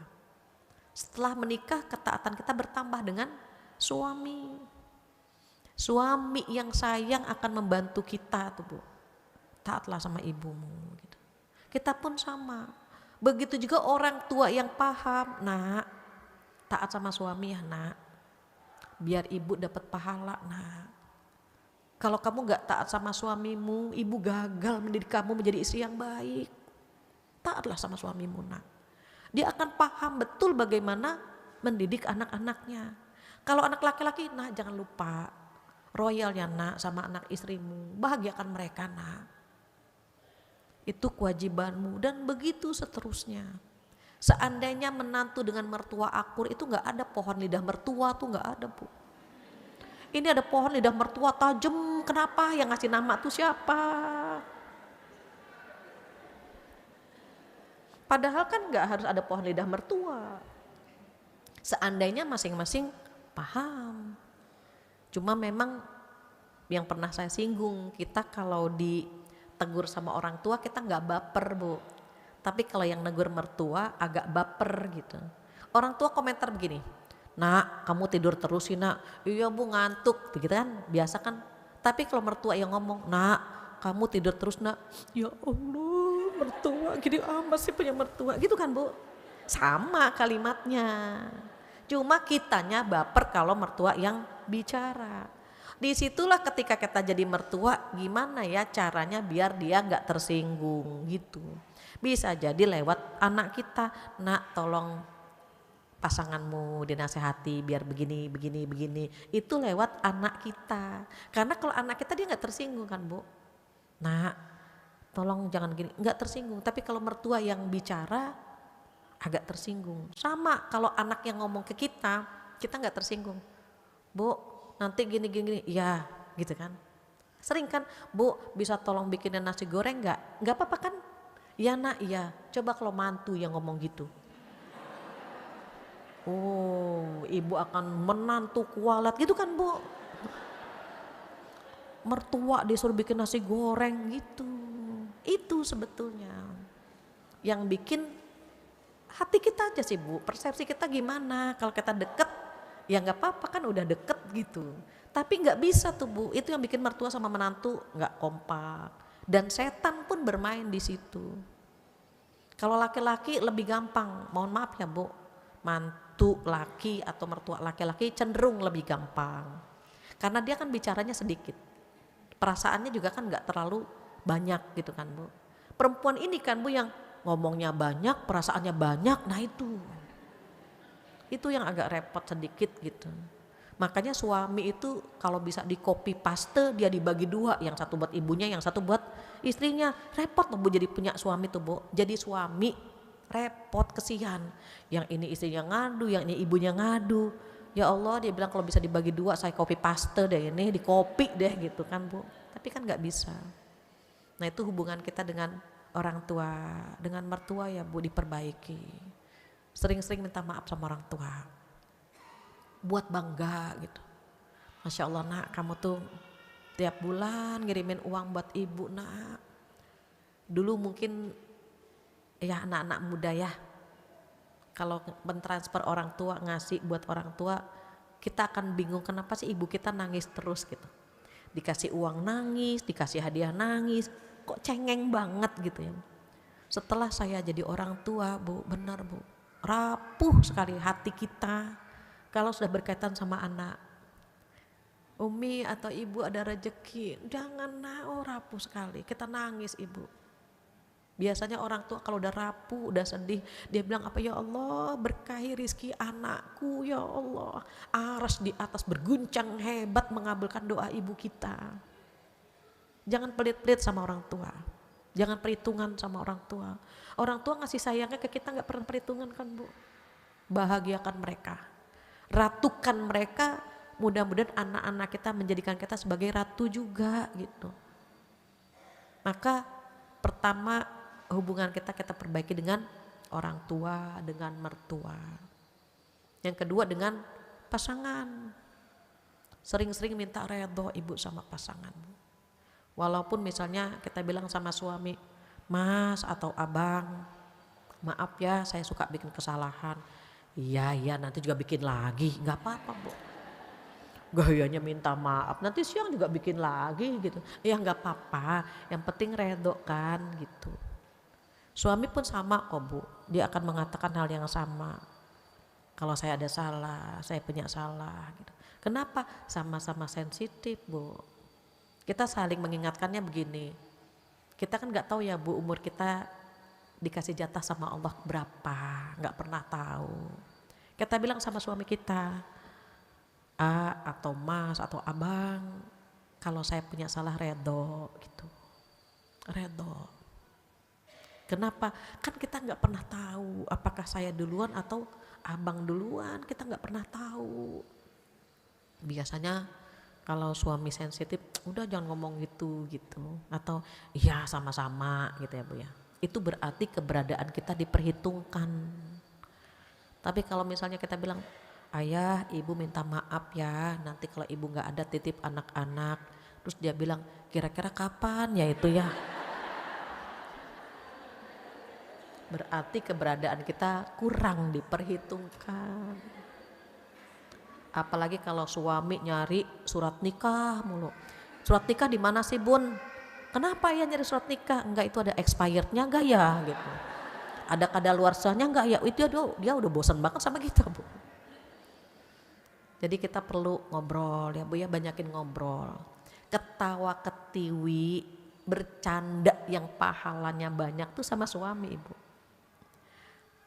Setelah menikah ketaatan kita bertambah dengan Suami. Suami yang sayang akan membantu kita tuh Bu. Taatlah sama ibumu gitu. Kita pun sama. Begitu juga orang tua yang paham, nak, taat sama suami ya nak. Biar ibu dapat pahala nak. Kalau kamu gak taat sama suamimu, ibu gagal mendidik kamu menjadi istri yang baik. Taatlah sama suamimu nak. Dia akan paham betul bagaimana mendidik anak-anaknya. Kalau anak laki-laki, nah jangan lupa royal ya nak sama anak istrimu. Bahagiakan mereka nak. Itu kewajibanmu dan begitu seterusnya. Seandainya menantu dengan mertua akur itu gak ada pohon lidah mertua tuh gak ada Bu. Ini ada pohon lidah mertua tajam, kenapa? Yang ngasih nama tuh siapa? Padahal kan gak harus ada pohon lidah mertua. Seandainya masing-masing paham. Cuma memang yang pernah saya singgung, kita kalau ditegur sama orang tua kita gak baper Bu. Tapi kalau yang negur mertua agak baper gitu. Orang tua komentar begini, nak kamu tidur terus sih nak, iya Bu ngantuk, begitu kan biasa kan. Tapi kalau mertua yang ngomong, nak kamu tidur terus nak, ya Allah mertua gini amat sih punya mertua gitu kan Bu. Sama kalimatnya, cuma kitanya baper kalau mertua yang bicara. Disitulah ketika kita jadi mertua gimana ya caranya biar dia gak tersinggung gitu. Bisa jadi lewat anak kita, nak tolong pasanganmu dinasehati biar begini, begini, begini. Itu lewat anak kita. Karena kalau anak kita dia gak tersinggung kan Bu. Nak tolong jangan gini, gak tersinggung. Tapi kalau mertua yang bicara agak tersinggung. Sama kalau anak yang ngomong ke kita gak tersinggung. Bu nanti gini, gini, ya gitu kan. Sering kan, Bu bisa tolong bikinin nasi goreng gak? Gak apa-apa kan? Ya nak, iya. Coba kalau mantu yang ngomong gitu. Oh, ibu akan menantu kualat gitu kan Bu. Mertua disuruh bikin nasi goreng gitu. Itu sebetulnya yang bikin hati kita aja sih Bu. Persepsi kita gimana? Kalau kita deket, ya gak apa-apa kan udah deket gitu. Tapi gak bisa tuh Bu. Itu yang bikin mertua sama menantu gak kompak. Dan setan pun bermain di situ. Kalau laki-laki lebih gampang, mohon maaf ya Bu, mantu laki atau mertua laki-laki cenderung lebih gampang. Karena dia kan bicaranya sedikit, perasaannya juga kan gak terlalu banyak gitu kan Bu. Perempuan ini kan Bu yang ngomongnya banyak, perasaannya banyak, nah itu yang agak repot sedikit gitu. Makanya suami itu kalau bisa di copy paste dia dibagi dua, yang satu buat ibunya, yang satu buat istrinya. Repot loh Bu jadi punya suami tuh Bu. Jadi suami repot, kesian. Yang ini istrinya ngadu, yang ini ibunya ngadu. Ya Allah dia bilang kalau bisa dibagi dua saya copy paste deh ini, di copy deh gitu kan Bu. Tapi kan gak bisa. Nah itu hubungan kita dengan orang tua, dengan mertua ya Bu diperbaiki. Sering-sering minta maaf sama orang tua. Buat bangga gitu. Masya Allah nak kamu tuh tiap bulan ngirimin uang buat ibu nak. Dulu mungkin ya anak-anak muda ya. Kalau mentransfer orang tua ngasih buat orang tua kita akan bingung kenapa sih ibu kita nangis terus gitu. Dikasih uang nangis, dikasih hadiah nangis. Kok cengeng banget gitu ya. Setelah saya jadi orang tua Bu, benar Bu. Rapuh sekali hati kita. Kalau sudah berkaitan sama anak, Umi atau ibu ada rezeki, jangan rapuh sekali, kita nangis ibu. Biasanya orang tua kalau udah rapuh, udah sedih, dia bilang apa ya Allah berkahi rizki anakku ya Allah. Aras di atas berguncang hebat mengabulkan doa ibu kita. Jangan pelit-pelit sama orang tua, jangan perhitungan sama orang tua. Orang tua ngasih sayangnya ke kita gak pernah perhitungan kan Bu. Bahagiakan mereka. Ratukan mereka, mudah-mudahan anak-anak kita menjadikan kita sebagai ratu juga gitu. Maka pertama hubungan kita perbaiki dengan orang tua, dengan mertua. Yang kedua dengan pasangan. Sering-sering minta redho ibu sama pasangan. Walaupun misalnya kita bilang sama suami, Mas atau Abang, maaf ya saya suka bikin kesalahan. Iya nanti juga bikin lagi, nggak apa-apa Bu. gayanya minta maaf, nanti siang juga bikin lagi gitu. Ya nggak apa-apa, yang penting redo kan gitu. Suami pun sama kok Bu, dia akan mengatakan hal yang sama. Kalau saya ada salah, saya punya salah gitu. Kenapa? Sama-sama sensitif Bu. Kita saling mengingatkannya begini, kita kan nggak tahu ya Bu, umur kita dikasih jatah sama Allah berapa, nggak pernah tahu. Kita bilang sama suami kita, A atau Mas atau Abang, kalau saya punya salah redo gitu, redo. Kenapa? Kan kita nggak pernah tahu apakah saya duluan atau Abang duluan, kita nggak pernah tahu. Biasanya kalau suami sensitif, udah jangan ngomong gitu, atau iya sama-sama gitu ya Bu ya. Itu berarti keberadaan kita diperhitungkan. Tapi kalau misalnya kita bilang, ayah ibu minta maaf ya, nanti kalau ibu gak ada titip anak-anak. Terus dia bilang, kira-kira kapan ya itu ya. Berarti keberadaan kita kurang diperhitungkan. Apalagi kalau suami nyari surat nikah mulu. Surat nikah di mana sih Bun? Kenapa ya nyari surat nikah? Enggak, itu ada expirednya enggak ya gitu. Ada kadaluarsanya enggak ya? Itu dia udah bosan banget sama kita Bu. Jadi kita perlu ngobrol ya Bu ya, banyakin ngobrol. Ketawa ketiwi, bercanda yang pahalanya banyak tuh sama suami Ibu.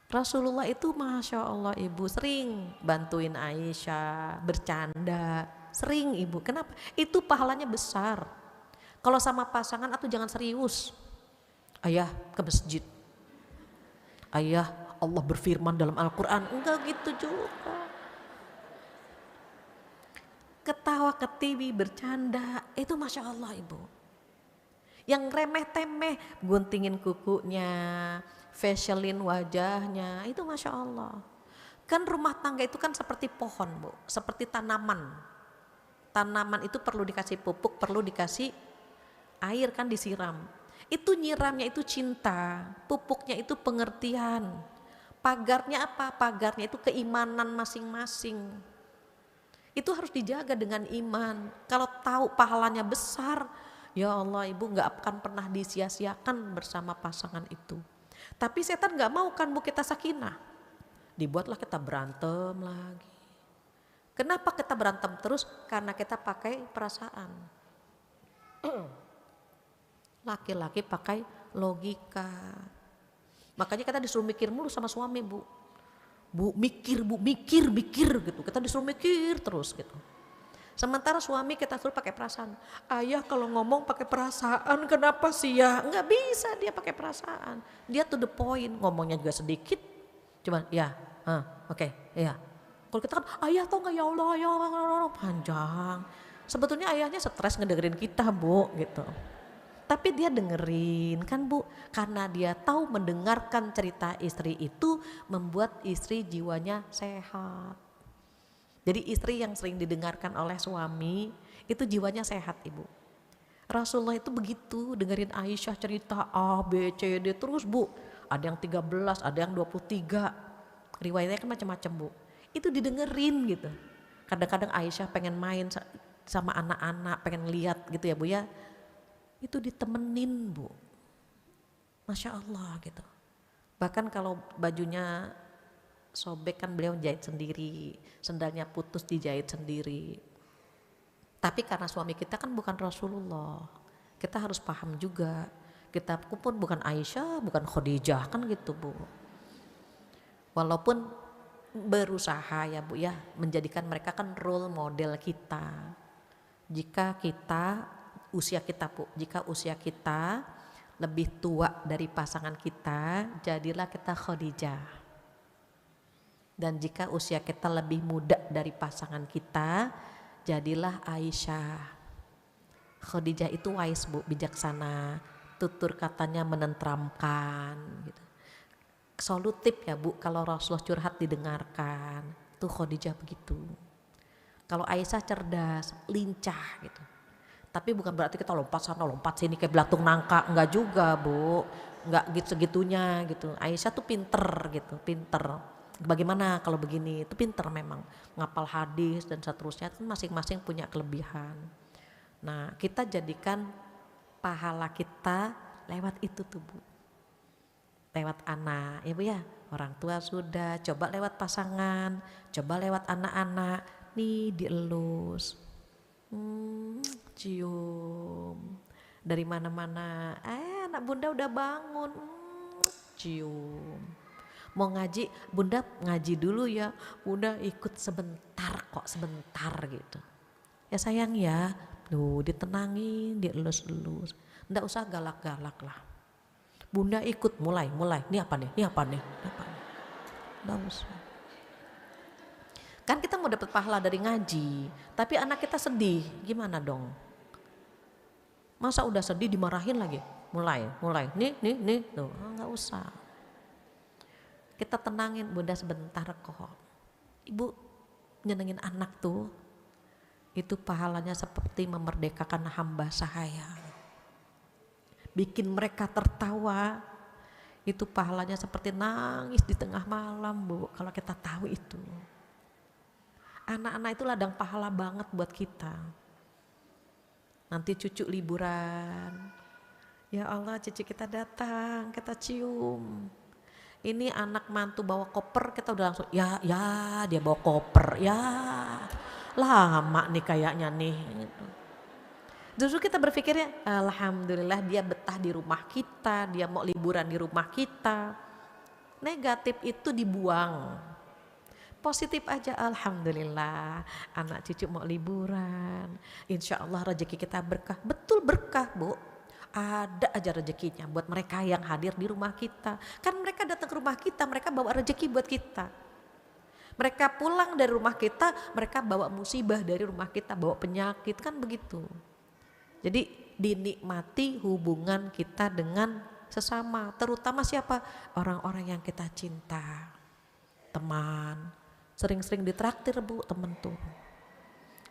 Rasulullah itu Masya Allah Ibu sering bantuin Aisyah, bercanda, sering Ibu. Kenapa? Itu pahalanya besar. Kalau sama pasangan atau jangan serius. Ayah ke masjid. Ayah Allah berfirman dalam Al-Quran. Enggak gitu juga. Ketawa ketiwi bercanda itu Masya Allah Ibu. Yang remeh-temeh guntingin kukunya, facialin wajahnya, itu Masya Allah. Kan rumah tangga itu kan seperti pohon Bu, seperti tanaman. Tanaman itu perlu dikasih pupuk, perlu dikasih air kan, disiram. Itu nyiramnya itu cinta, pupuknya itu pengertian. Pagarnya apa? Pagarnya itu keimanan masing-masing. Itu harus dijaga dengan iman. Kalau tahu pahalanya besar, ya Allah Ibu gak akan pernah disia-siakan bersama pasangan itu. Tapi setan gak mau kan Bu kita sakinah. Dibuatlah kita berantem lagi. Kenapa kita berantem terus? Karena kita pakai perasaan. Laki-laki pakai logika. Makanya kita disuruh mikir mulu sama suami Bu. Bu mikir gitu. Kita disuruh mikir terus gitu. Sementara suami kita suruh pakai perasaan. Ayah kalau ngomong pakai perasaan kenapa sih ya? Enggak bisa dia pakai perasaan. Dia to the point, ngomongnya juga sedikit. Cuman ya, oke, ya. Kalau kita kan ayah tau gak ya Allah, ya Allah, panjang. Sebetulnya ayahnya stres ngedengerin kita Bu gitu. Tapi dia dengerin kan Bu, karena dia tahu mendengarkan cerita istri itu membuat istri jiwanya sehat. Jadi istri yang sering didengarkan oleh suami itu jiwanya sehat Ibu. Rasulullah itu begitu, dengerin Aisyah cerita A, B, C, D terus Bu. Ada yang 13, ada yang 23, riwayatnya kan macam-macam Bu. Itu didengerin gitu. Kadang-kadang Aisyah pengen main sama anak-anak, pengen lihat gitu ya Bu ya. Itu ditemenin Bu, Masya Allah gitu. Bahkan kalau bajunya sobek kan beliau jahit sendiri, sendalnya putus dijahit sendiri. Tapi karena suami kita kan bukan Rasulullah, kita harus paham juga, kita pun bukan Aisyah, bukan Khadijah kan gitu Bu. Walaupun berusaha ya Bu ya, menjadikan mereka kan role model kita. Jika usia kita lebih tua dari pasangan kita, jadilah kita Khadijah. Dan jika usia kita lebih muda dari pasangan kita, jadilah Aisyah. Khadijah itu wise Bu, bijaksana, tutur katanya menenteramkan gitu. Solutif ya Bu, kalau Rasulullah curhat didengarkan, tuh Khadijah begitu. Kalau Aisyah cerdas, lincah gitu. Tapi bukan berarti kita lompat sana lompat sini kayak belatung nangka, enggak juga Bu, enggak gitu segitunya gitu. Aisyah tuh pinter gitu, pinter. bagaimana kalau begini, itu pinter memang, ngapal hadis dan seterusnya, itu masing-masing punya kelebihan. Nah kita jadikan pahala kita lewat itu tuh Bu, lewat anak ya Bu ya, orang tua sudah, coba lewat pasangan, coba lewat anak-anak, nih dielus, cium, dari mana-mana, anak bunda udah bangun, cium. Mau ngaji, bunda ngaji dulu ya, bunda ikut sebentar kok, sebentar gitu. Ya sayang ya, tuh ditenangin, dielus-elus, nggak usah galak-galak lah. Bunda ikut, mulai, ini apa nih, nggak usah. Kan kita mau dapat pahala dari ngaji, tapi anak kita sedih, gimana dong? Masa udah sedih dimarahin lagi? Mulai, nih, tuh nggak usah. Kita tenangin, bunda sebentar kok. Ibu nyenengin anak tuh, itu pahalanya seperti memerdekakan hamba sahaya. Bikin mereka tertawa, itu pahalanya seperti nangis di tengah malam Bu, kalau kita tahu itu. Anak-anak itu ladang pahala banget buat kita. Nanti cucu liburan, ya Allah cucu kita datang, kita cium. Ini anak mantu bawa koper, kita udah langsung ya dia bawa koper, ya lama nih kayaknya nih. Justru kita berpikirnya alhamdulillah dia betah di rumah kita, dia mau liburan di rumah kita. Negatif itu dibuang, positif aja, alhamdulillah anak cucu mau liburan, insya Allah rezeki kita berkah, betul berkah Bu. Ada aja rezekinya buat mereka yang hadir di rumah kita. Kan mereka datang ke rumah kita, mereka bawa rezeki buat kita. Mereka pulang dari rumah kita, mereka bawa musibah dari rumah kita, bawa penyakit, kan begitu. Jadi dinikmati hubungan kita dengan sesama, terutama siapa? Orang-orang yang kita cinta. Teman, sering-sering ditraktir Bu temen tuh.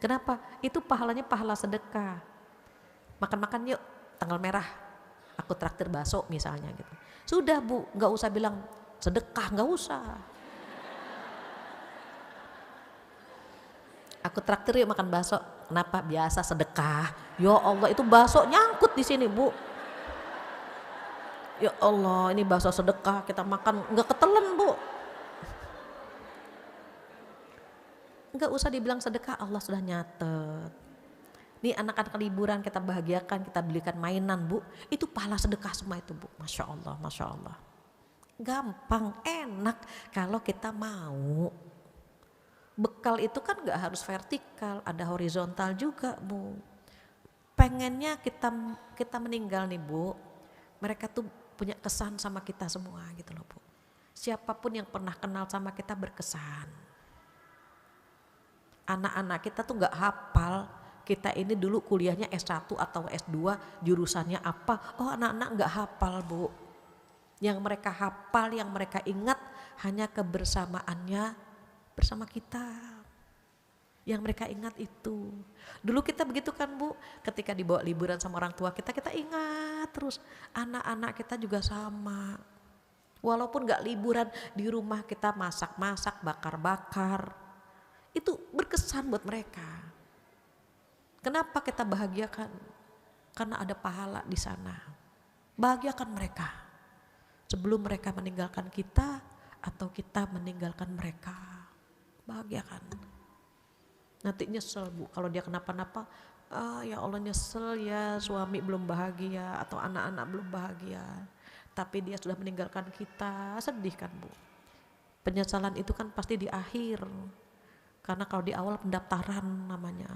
Kenapa? Itu pahalanya pahala sedekah. Makan-makan yuk, tanggal merah, aku traktir bakso misalnya gitu. Sudah Bu, gak usah bilang sedekah, gak usah. Aku traktir yuk makan bakso. Kenapa? Biasa sedekah. Ya Allah, itu bakso nyangkut di sini Bu. Ya Allah, ini bakso sedekah kita makan gak ketelen Bu. Gak usah dibilang sedekah, Allah sudah nyatet. Nih anak-anak liburan kita bahagiakan, kita belikan mainan Bu, itu pahala sedekah semua itu Bu. Masya Allah, Masya Allah. Gampang, enak kalau kita mau. Bekal itu kan gak harus vertikal, ada horizontal juga Bu. Pengennya kita meninggal nih Bu, mereka tuh punya kesan sama kita semua gitu loh Bu. Siapapun yang pernah kenal sama kita berkesan. Anak-anak kita tuh gak hafal, kita ini dulu kuliahnya S1 atau S2 jurusannya apa, oh anak-anak gak hafal Bu. Yang mereka hafal, yang mereka ingat hanya kebersamaannya bersama kita. Yang mereka ingat itu. Dulu kita begitu kan Bu, ketika dibawa liburan sama orang tua kita ingat terus. Anak-anak kita juga sama. Walaupun gak liburan, di rumah kita masak-masak, bakar-bakar. Itu berkesan buat mereka. Kenapa kita bahagiakan? Karena ada pahala di sana. Bahagiakan mereka. Sebelum mereka meninggalkan kita atau kita meninggalkan mereka. Bahagiakan. Nanti nyesel Bu, kalau dia kenapa-napa, ya Allah nyesel ya suami belum bahagia atau anak-anak belum bahagia. Tapi dia sudah meninggalkan kita, sedih kan Bu. Penyesalan itu kan pasti di akhir. Karena kalau di awal pendaftaran namanya.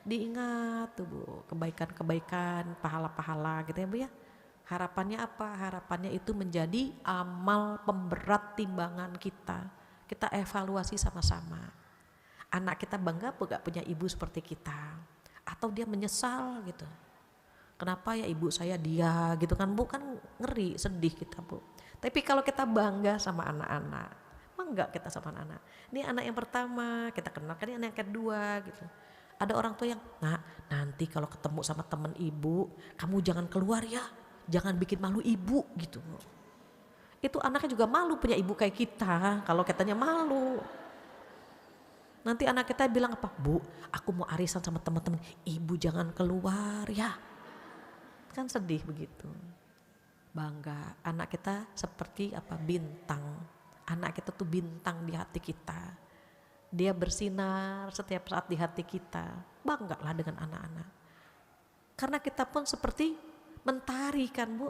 Diingat tuh Bu, kebaikan-kebaikan, pahala-pahala gitu ya Bu ya. Harapannya apa? Harapannya itu menjadi amal pemberat timbangan kita. Kita evaluasi sama-sama. Anak kita bangga gak punya ibu seperti kita. Atau dia menyesal gitu. Kenapa ya ibu saya dia gitu kan Bu, kan ngeri, sedih kita Bu. Tapi kalau kita bangga sama anak-anak, bangga kita sama anak-anak. Ini anak yang pertama, kita kenalkan ini anak yang kedua gitu. Ada orang tua yang, nanti kalau ketemu sama temen ibu, kamu jangan keluar ya, jangan bikin malu ibu gitu. Itu anaknya juga malu punya ibu kayak kita, kalau katanya malu. Nanti anak kita bilang apa? Bu, aku mau arisan sama teman-teman, ibu jangan keluar ya. Kan sedih begitu. Bangga, anak kita seperti apa? Bintang. Anak kita tuh bintang di hati kita. Dia bersinar setiap saat di hati kita. Banggalah dengan anak-anak. Karena kita pun seperti mentari kan Bu.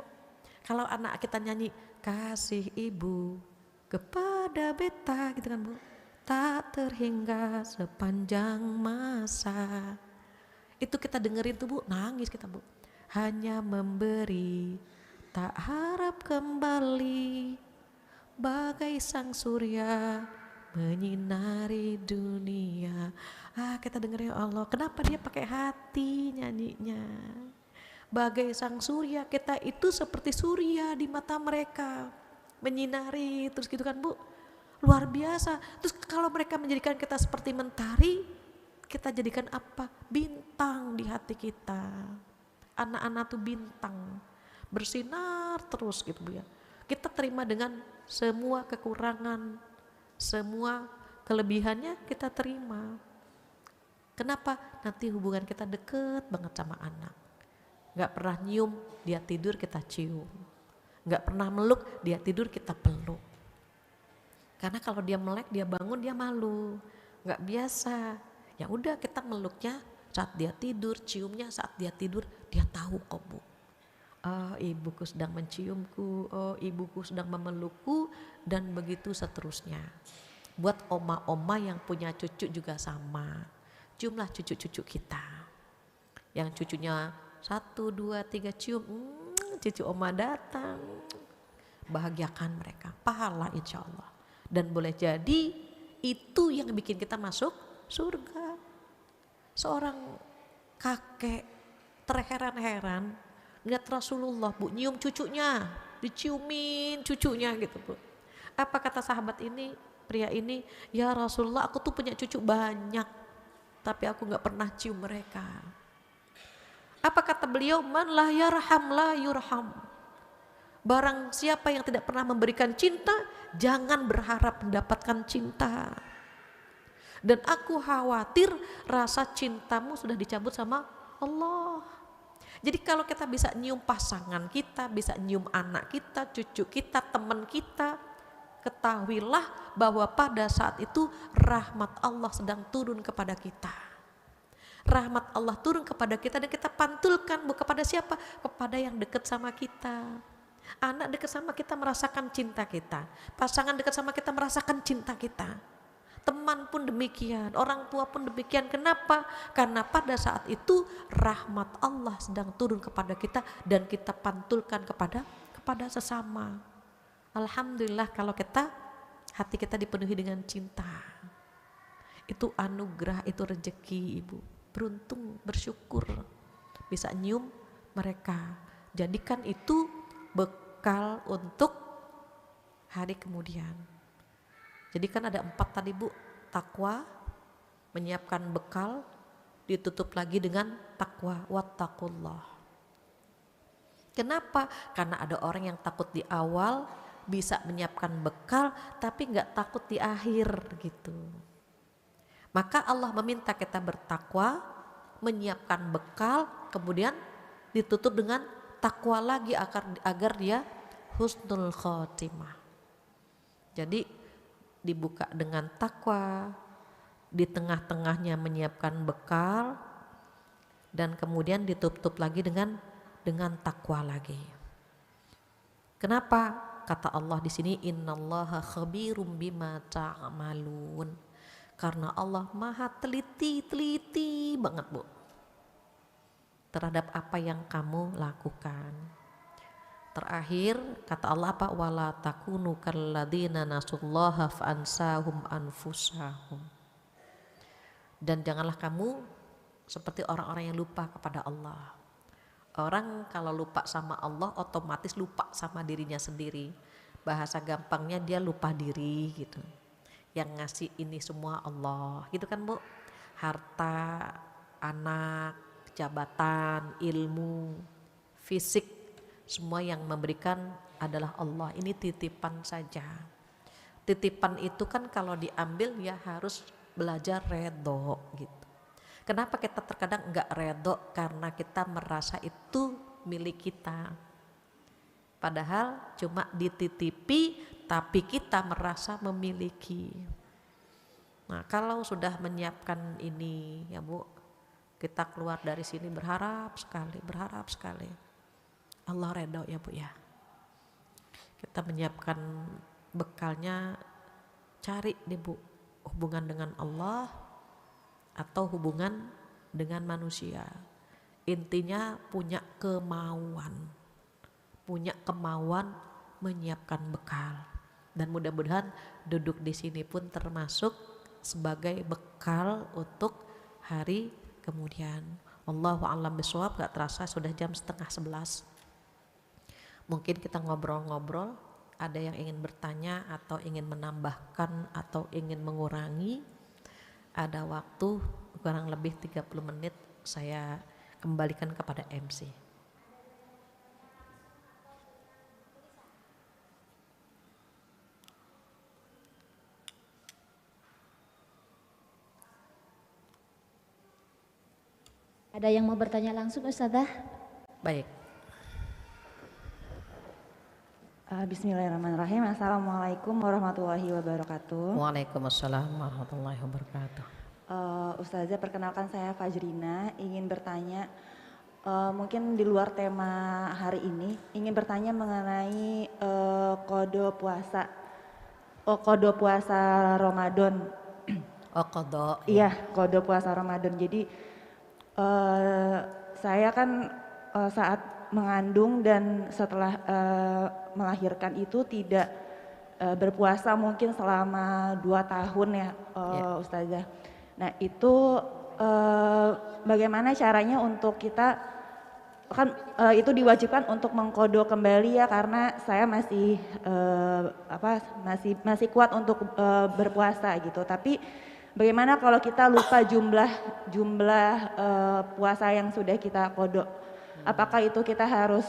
Kalau anak kita nyanyi, kasih ibu kepada beta gitu kan Bu. Tak terhingga sepanjang masa. Itu kita dengerin tuh Bu, nangis kita Bu. Hanya memberi, tak harap kembali. Bagai sang surya menyinari dunia. Kita dengerin Allah, kenapa dia pakai hati nyanyinya. Bagai sang surya, kita itu seperti surya di mata mereka. Menyinari, terus gitu kan Bu. Luar biasa. Terus kalau mereka menjadikan kita seperti mentari, kita jadikan apa? Bintang di hati kita. Anak-anak tuh bintang, bersinar terus gitu Bu ya. Kita terima dengan semua kekurangan, semua kelebihannya kita terima. Kenapa? Nanti hubungan kita deket banget sama anak. Gak pernah nyium, dia tidur kita cium. Gak pernah meluk, dia tidur kita peluk. Karena kalau dia melek, dia bangun, dia malu. Gak biasa. Ya udah kita meluknya saat dia tidur, ciumnya saat dia tidur, dia tahu kok Bu. Oh ibuku sedang menciumku, oh ibuku sedang memelukku, dan begitu seterusnya. Buat oma-oma yang punya cucu juga sama. Ciumlah cucu-cucu kita. Yang cucunya 1, 2, 3 cium, cucu oma datang. Bahagiakan mereka, pahala insya Allah. Dan boleh jadi itu yang bikin kita masuk surga. Seorang kakek terheran-heran lihat Rasulullah Bu nyium cucunya, diciumin cucunya gitu Bu. Apa kata sahabat ini, pria ini, ya Rasulullah aku tuh punya cucu banyak, tapi aku gak pernah cium mereka. Apa kata beliau, man la yarham la yurham. Barang siapa yang tidak pernah memberikan cinta, jangan berharap mendapatkan cinta. Dan aku khawatir rasa cintamu sudah dicabut sama Allah. Jadi kalau kita bisa nyium pasangan kita, bisa nyium anak kita, cucu kita, teman kita, ketahuilah bahwa pada saat itu rahmat Allah sedang turun kepada kita. Rahmat Allah turun kepada kita dan kita pantulkan kepada siapa? Kepada yang dekat sama kita. Anak dekat sama kita merasakan cinta kita. Pasangan dekat sama kita merasakan cinta kita. Teman pun demikian, orang tua pun demikian. Kenapa? Karena pada saat itu rahmat Allah sedang turun kepada kita dan kita pantulkan kepada sesama. Alhamdulillah kalau hati kita dipenuhi dengan cinta. Itu anugerah, itu rezeki Ibu. Beruntung, bersyukur bisa nyium mereka. Jadikan itu bekal untuk hari kemudian. Jadi kan ada 4 tadi Bu, takwa, menyiapkan bekal, ditutup lagi dengan takwa, wattaqullah. Kenapa? Karena ada orang yang takut di awal, bisa menyiapkan bekal, tapi gak takut di akhir gitu. Maka Allah meminta kita bertakwa, menyiapkan bekal, kemudian ditutup dengan takwa lagi agar dia husnul khotimah. Jadi dibuka dengan takwa, di tengah-tengahnya menyiapkan bekal, dan kemudian ditutup lagi dengan takwa lagi. Kenapa? Kata Allah di sini, innallaha khabirum bima ta'malun. Karena Allah maha teliti banget Bu terhadap apa yang kamu lakukan. Terakhir kata Allah apa? Wala takunu kalladzina nasullaha fa'ansahum anfusahum. Dan janganlah kamu seperti orang-orang yang lupa kepada Allah. Orang kalau lupa sama Allah otomatis lupa sama dirinya sendiri. Bahasa gampangnya dia lupa diri gitu. Yang ngasih ini semua Allah gitu kan Bu. Harta, anak, jabatan, ilmu, fisik, Semua yang memberikan adalah Allah. Ini titipan saja. Titipan itu kan kalau diambil ya harus belajar redo gitu. Kenapa kita terkadang enggak redo? Karena kita merasa itu milik kita. Padahal cuma dititipi tapi kita merasa memiliki. Nah kalau sudah menyiapkan ini ya Bu, kita keluar dari sini berharap sekali. Allah redho ya Bu ya. Kita menyiapkan bekalnya, cari deh Bu, hubungan dengan Allah atau hubungan dengan manusia. Intinya punya kemauan menyiapkan bekal. Dan mudah-mudahan duduk di sini pun termasuk sebagai bekal untuk hari kemudian. Wallahu a'lam bishawab. Gak terasa sudah jam 10:30. Mungkin kita ngobrol-ngobrol, ada yang ingin bertanya atau ingin menambahkan atau ingin mengurangi. Ada waktu kurang lebih 30 menit, saya kembalikan kepada MC. Ada yang mau bertanya langsung Ustazah? Baik. Bismillahirrahmanirrahim. Assalamualaikum warahmatullahi wabarakatuh. Waalaikumsalam warahmatullahi wabarakatuh. Ustazah, perkenalkan saya Fajrina, ingin bertanya mungkin di luar tema hari ini, ingin bertanya mengenai kode puasa Ramadan. Qadha. Iya, kode puasa Ramadan. Jadi saya kan saat mengandung dan setelah melahirkan itu tidak berpuasa mungkin selama 2 tahun ya Ustazah. Nah itu bagaimana caranya untuk kita, kan itu diwajibkan untuk mengkodo kembali ya, karena saya masih masih kuat untuk berpuasa gitu. Tapi bagaimana kalau kita lupa jumlah puasa yang sudah kita kodok? Apakah itu kita harus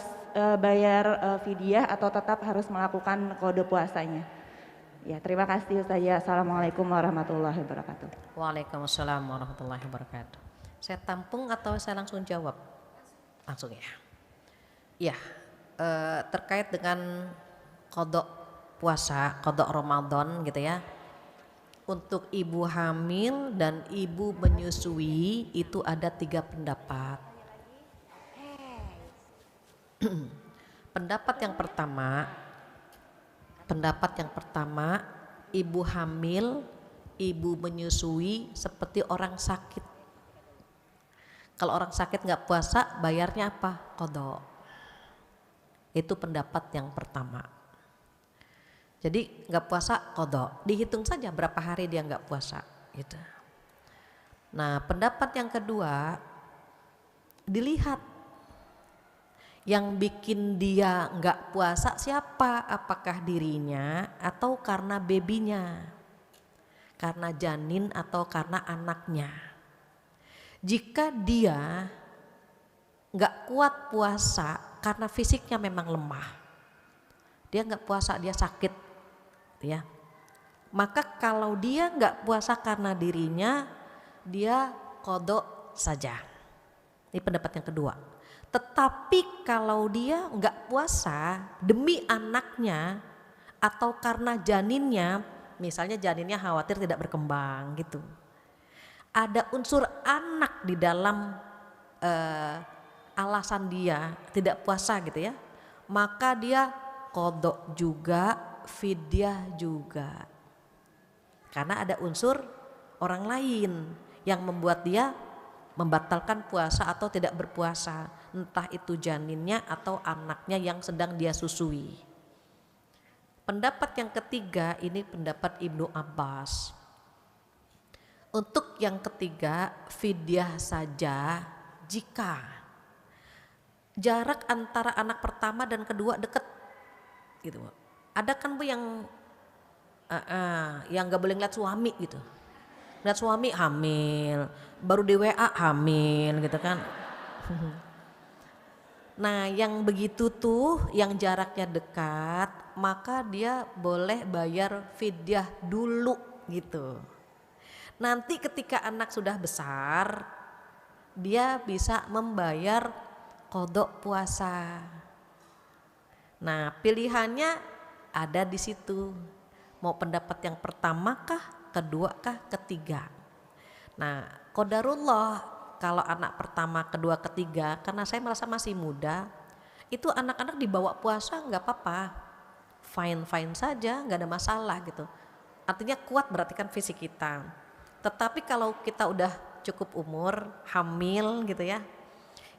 bayar fidyah atau tetap harus melakukan kode puasanya? Ya, terima kasih Ustazah. Assalamualaikum warahmatullahi wabarakatuh. Waalaikumsalam warahmatullahi wabarakatuh. Saya tampung atau saya langsung jawab? Langsung ya. Ya, terkait dengan kodok puasa, kodok Ramadan gitu ya. Untuk ibu hamil dan ibu menyusui itu ada 3 pendapat. Pendapat yang pertama, ibu hamil, ibu menyusui seperti orang sakit. Kalau orang sakit nggak puasa, bayarnya apa? Qadha. Itu pendapat yang pertama. Jadi nggak puasa qadha, dihitung saja berapa hari dia nggak puasa gitu. Nah pendapat yang kedua, dilihat yang bikin dia nggak puasa siapa, apakah dirinya atau karena bebinya, karena janin atau karena anaknya. Jika dia nggak kuat puasa karena fisiknya memang lemah, dia nggak puasa, dia sakit ya, maka kalau dia nggak puasa karena dirinya, dia qadha saja. Ini pendapat yang kedua. Tetapi kalau dia nggak puasa demi anaknya atau karena janinnya, misalnya janinnya khawatir tidak berkembang gitu, ada unsur anak di dalam alasan dia tidak puasa gitu ya, maka dia qadha juga, fidyah juga, karena ada unsur orang lain yang membuat dia membatalkan puasa atau tidak berpuasa, entah itu janinnya atau anaknya yang sedang dia susui. Pendapat yang ketiga ini pendapat Ibnu Abbas. Untuk yang ketiga, fidyah saja jika jarak antara anak pertama dan kedua dekat gitu. Ada kan Bu yang nggak boleh ngeliat suami gitu, ngeliat suami hamil, baru di WA hamil gitu kan. Nah yang begitu tuh, yang jaraknya dekat, maka dia boleh bayar fidyah dulu gitu. Nanti ketika anak sudah besar, dia bisa membayar qadha puasa. Nah pilihannya ada di situ. Mau pendapat yang pertama kah, kedua kah, ketiga. Nah qadarullah kalau anak pertama, kedua, ketiga, karena saya merasa masih muda, itu anak-anak dibawa puasa nggak apa-apa, fine saja, nggak ada masalah gitu. Artinya kuat berarti kan fisik kita. Tetapi kalau kita udah cukup umur, hamil gitu ya,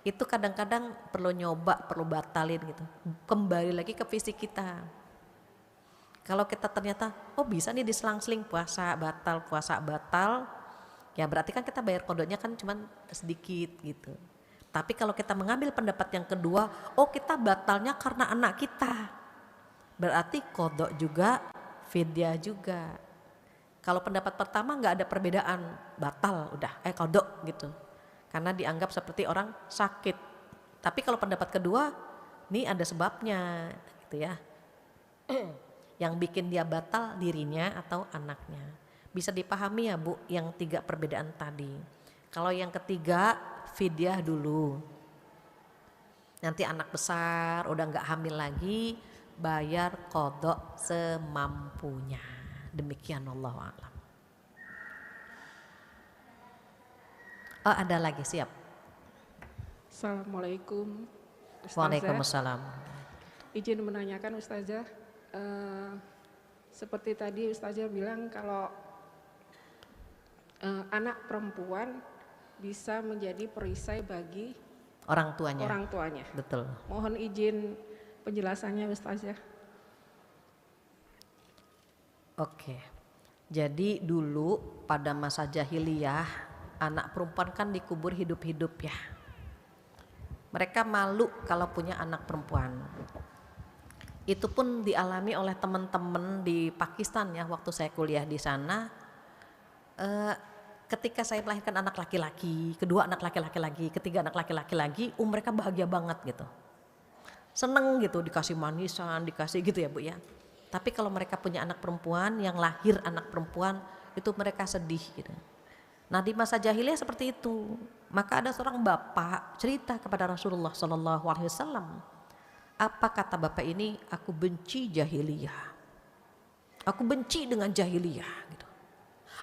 itu kadang-kadang perlu nyoba, perlu batalin gitu. Kembali lagi ke fisik kita. Kalau kita ternyata, oh bisa nih diselang-seling puasa batal, ya berarti kan kita bayar qadanya kan cuman sedikit gitu. Tapi kalau kita mengambil pendapat yang kedua, oh kita batalnya karena anak kita, berarti qadha juga, fidyah juga. Kalau pendapat pertama nggak ada perbedaan, batal udah qadha gitu, karena dianggap seperti orang sakit. Tapi kalau pendapat kedua, ini ada sebabnya gitu ya. Yang bikin dia batal dirinya atau anaknya. Bisa dipahami ya Bu yang 3 perbedaan tadi. Kalau yang ketiga fidyah dulu. Nanti anak besar udah nggak hamil lagi, bayar qadha semampunya. Demikian wallahu a'lam. Oh ada lagi, siap. Assalamualaikum Ustazah. Waalaikumsalam. Izin menanyakan Ustazah, seperti tadi Ustazah bilang kalau anak perempuan bisa menjadi perisai bagi Orang tuanya. Betul. Mohon izin penjelasannya Ustazah. Oke. Jadi dulu pada masa jahiliyah, anak perempuan kan dikubur hidup-hidup ya. Mereka malu kalau punya anak perempuan. Itu pun dialami oleh teman-teman di Pakistan ya, waktu saya kuliah di sana. Ketika saya melahirkan anak laki-laki, kedua anak laki-laki lagi, ketiga anak laki-laki lagi, mereka bahagia banget gitu. Seneng gitu, dikasih manisan, dikasih gitu ya Bu ya. Tapi kalau mereka punya anak perempuan, yang lahir anak perempuan, itu mereka sedih gitu. Nah di masa jahiliyah seperti itu. Maka ada seorang bapak cerita kepada Rasulullah SAW. Apa kata bapak ini? Aku benci jahiliyah. Aku benci dengan jahiliyah gitu.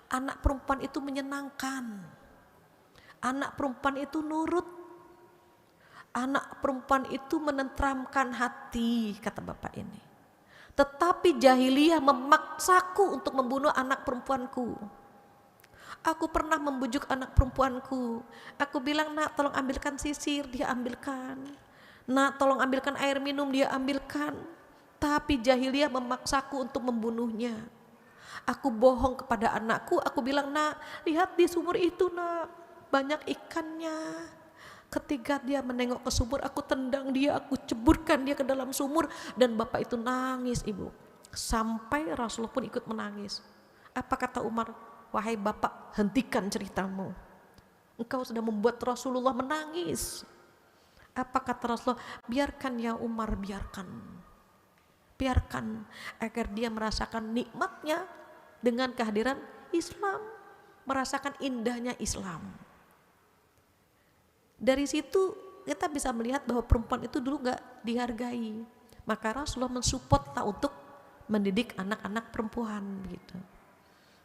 Anak perempuan itu menyenangkan. Anak perempuan itu nurut. Anak perempuan itu menenteramkan hati, kata bapak ini. Tetapi jahiliyah memaksaku untuk membunuh anak perempuanku. Aku pernah membujuk anak perempuanku. Aku bilang, nak tolong ambilkan sisir, dia ambilkan. Nak tolong ambilkan air minum, dia ambilkan. Tapi jahiliyah memaksaku untuk membunuhnya. Aku bohong kepada anakku, aku bilang, nak lihat di sumur itu nak, banyak ikannya. Ketika dia menengok ke sumur, aku tendang dia, aku ceburkan dia ke dalam sumur. Dan bapak itu nangis ibu. Sampai Rasulullah pun ikut menangis. Apa kata Umar? Wahai bapak, hentikan ceritamu. Engkau sudah membuat Rasulullah menangis. Apa kata Rasulullah? Biarkan ya Umar, biarkan. Biarkan agar dia merasakan nikmatnya dengan kehadiran Islam, merasakan indahnya Islam. Dari situ kita bisa melihat bahwa perempuan itu dulu gak dihargai. Maka Rasulullah mensupport untuk mendidik anak-anak perempuan gitu.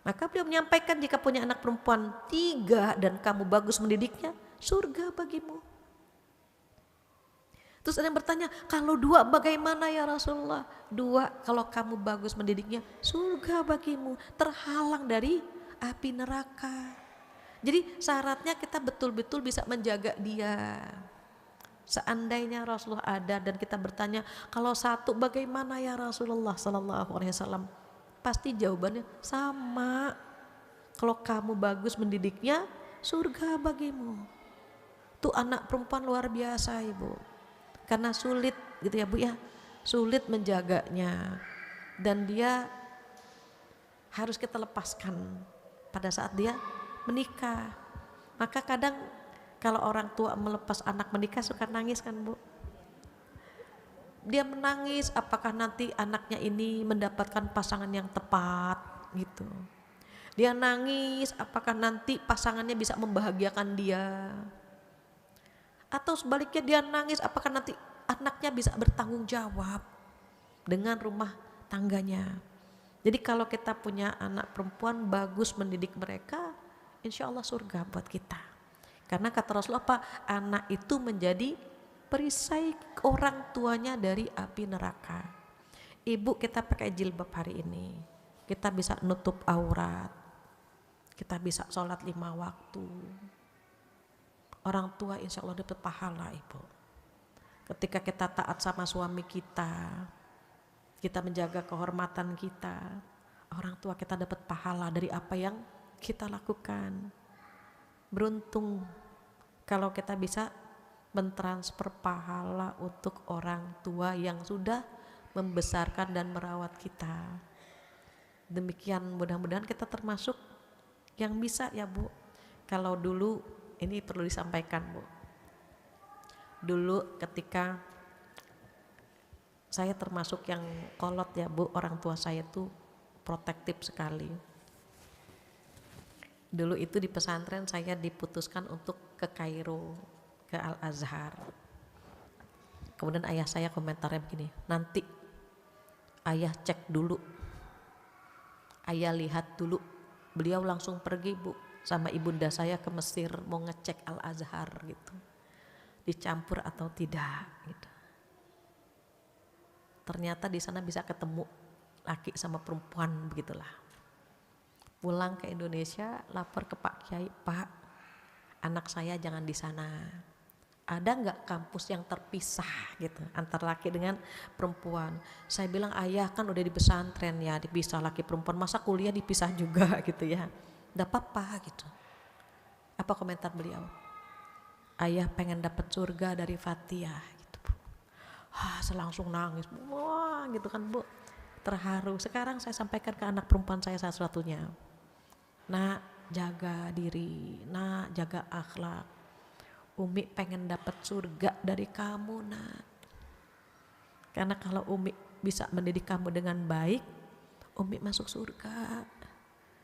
Maka beliau menyampaikan jika punya anak perempuan 3 dan kamu bagus mendidiknya, surga bagimu. Terus ada yang bertanya, kalau 2 bagaimana ya Rasulullah? 2 kalau kamu bagus mendidiknya, surga bagimu, terhalang dari api neraka. Jadi syaratnya kita betul-betul bisa menjaga dia. Seandainya Rasulullah ada dan kita bertanya, kalau 1 bagaimana ya Rasulullah sallallahu alaihi wasallam? Pasti jawabannya sama. Kalau kamu bagus mendidiknya, surga bagimu. Tuh anak perempuan luar biasa ibu. Karena sulit gitu ya Bu ya, sulit menjaganya. Dan dia harus kita lepaskan pada saat dia menikah. Maka kadang kalau orang tua melepas anak menikah suka nangis kan Bu. Dia menangis apakah nanti anaknya ini mendapatkan pasangan yang tepat gitu. Dia nangis apakah nanti pasangannya bisa membahagiakan dia. Atau sebaliknya dia nangis apakah nanti anaknya bisa bertanggung jawab dengan rumah tangganya. Jadi kalau kita punya anak perempuan, bagus mendidik mereka, insya Allah surga buat kita. Karena kata Rasulullah apa? Anak itu menjadi perisai orang tuanya dari api neraka. Ibu, kita pakai jilbab hari ini, kita bisa nutup aurat, kita bisa sholat 5 waktu. Orang tua insya Allah dapat pahala ibu. Ketika kita taat sama suami kita menjaga kehormatan kita, orang tua kita dapat pahala dari apa yang kita lakukan. Beruntung kalau kita bisa mentransfer pahala untuk orang tua yang sudah membesarkan dan merawat kita. Demikian, mudah-mudahan kita termasuk yang bisa ya Bu. Kalau dulu, ini perlu disampaikan Bu, dulu ketika saya termasuk yang kolot ya Bu, orang tua saya tuh protektif sekali. Dulu itu di pesantren saya diputuskan untuk ke Kairo, ke Al-Azhar. Kemudian ayah saya komentarnya begini, nanti ayah cek dulu, ayah lihat dulu. Beliau langsung pergi Bu sama ibunda saya ke Mesir mau ngecek Al-Azhar gitu, dicampur atau tidak gitu. Ternyata di sana bisa ketemu laki sama perempuan begitulah. Pulang ke Indonesia lapor ke Pak Kiai, Pak, anak saya jangan di sana. Ada nggak kampus yang terpisah gitu antara laki dengan perempuan? Saya bilang ayah kan udah di pesantren ya, dipisah laki perempuan, masa kuliah dipisah juga gitu ya? Nggak apa-apa gitu. Apa komentar beliau? Ayah pengen dapat surga dari Fatihah. Saya langsung nangis, wah gitu kan Bu, terharu. Sekarang saya sampaikan ke anak perempuan saya satu-satunya, nak jaga diri, nak jaga akhlak. Umi pengen dapat surga dari kamu nak, karena kalau Umi bisa mendidik kamu dengan baik, Umi masuk surga.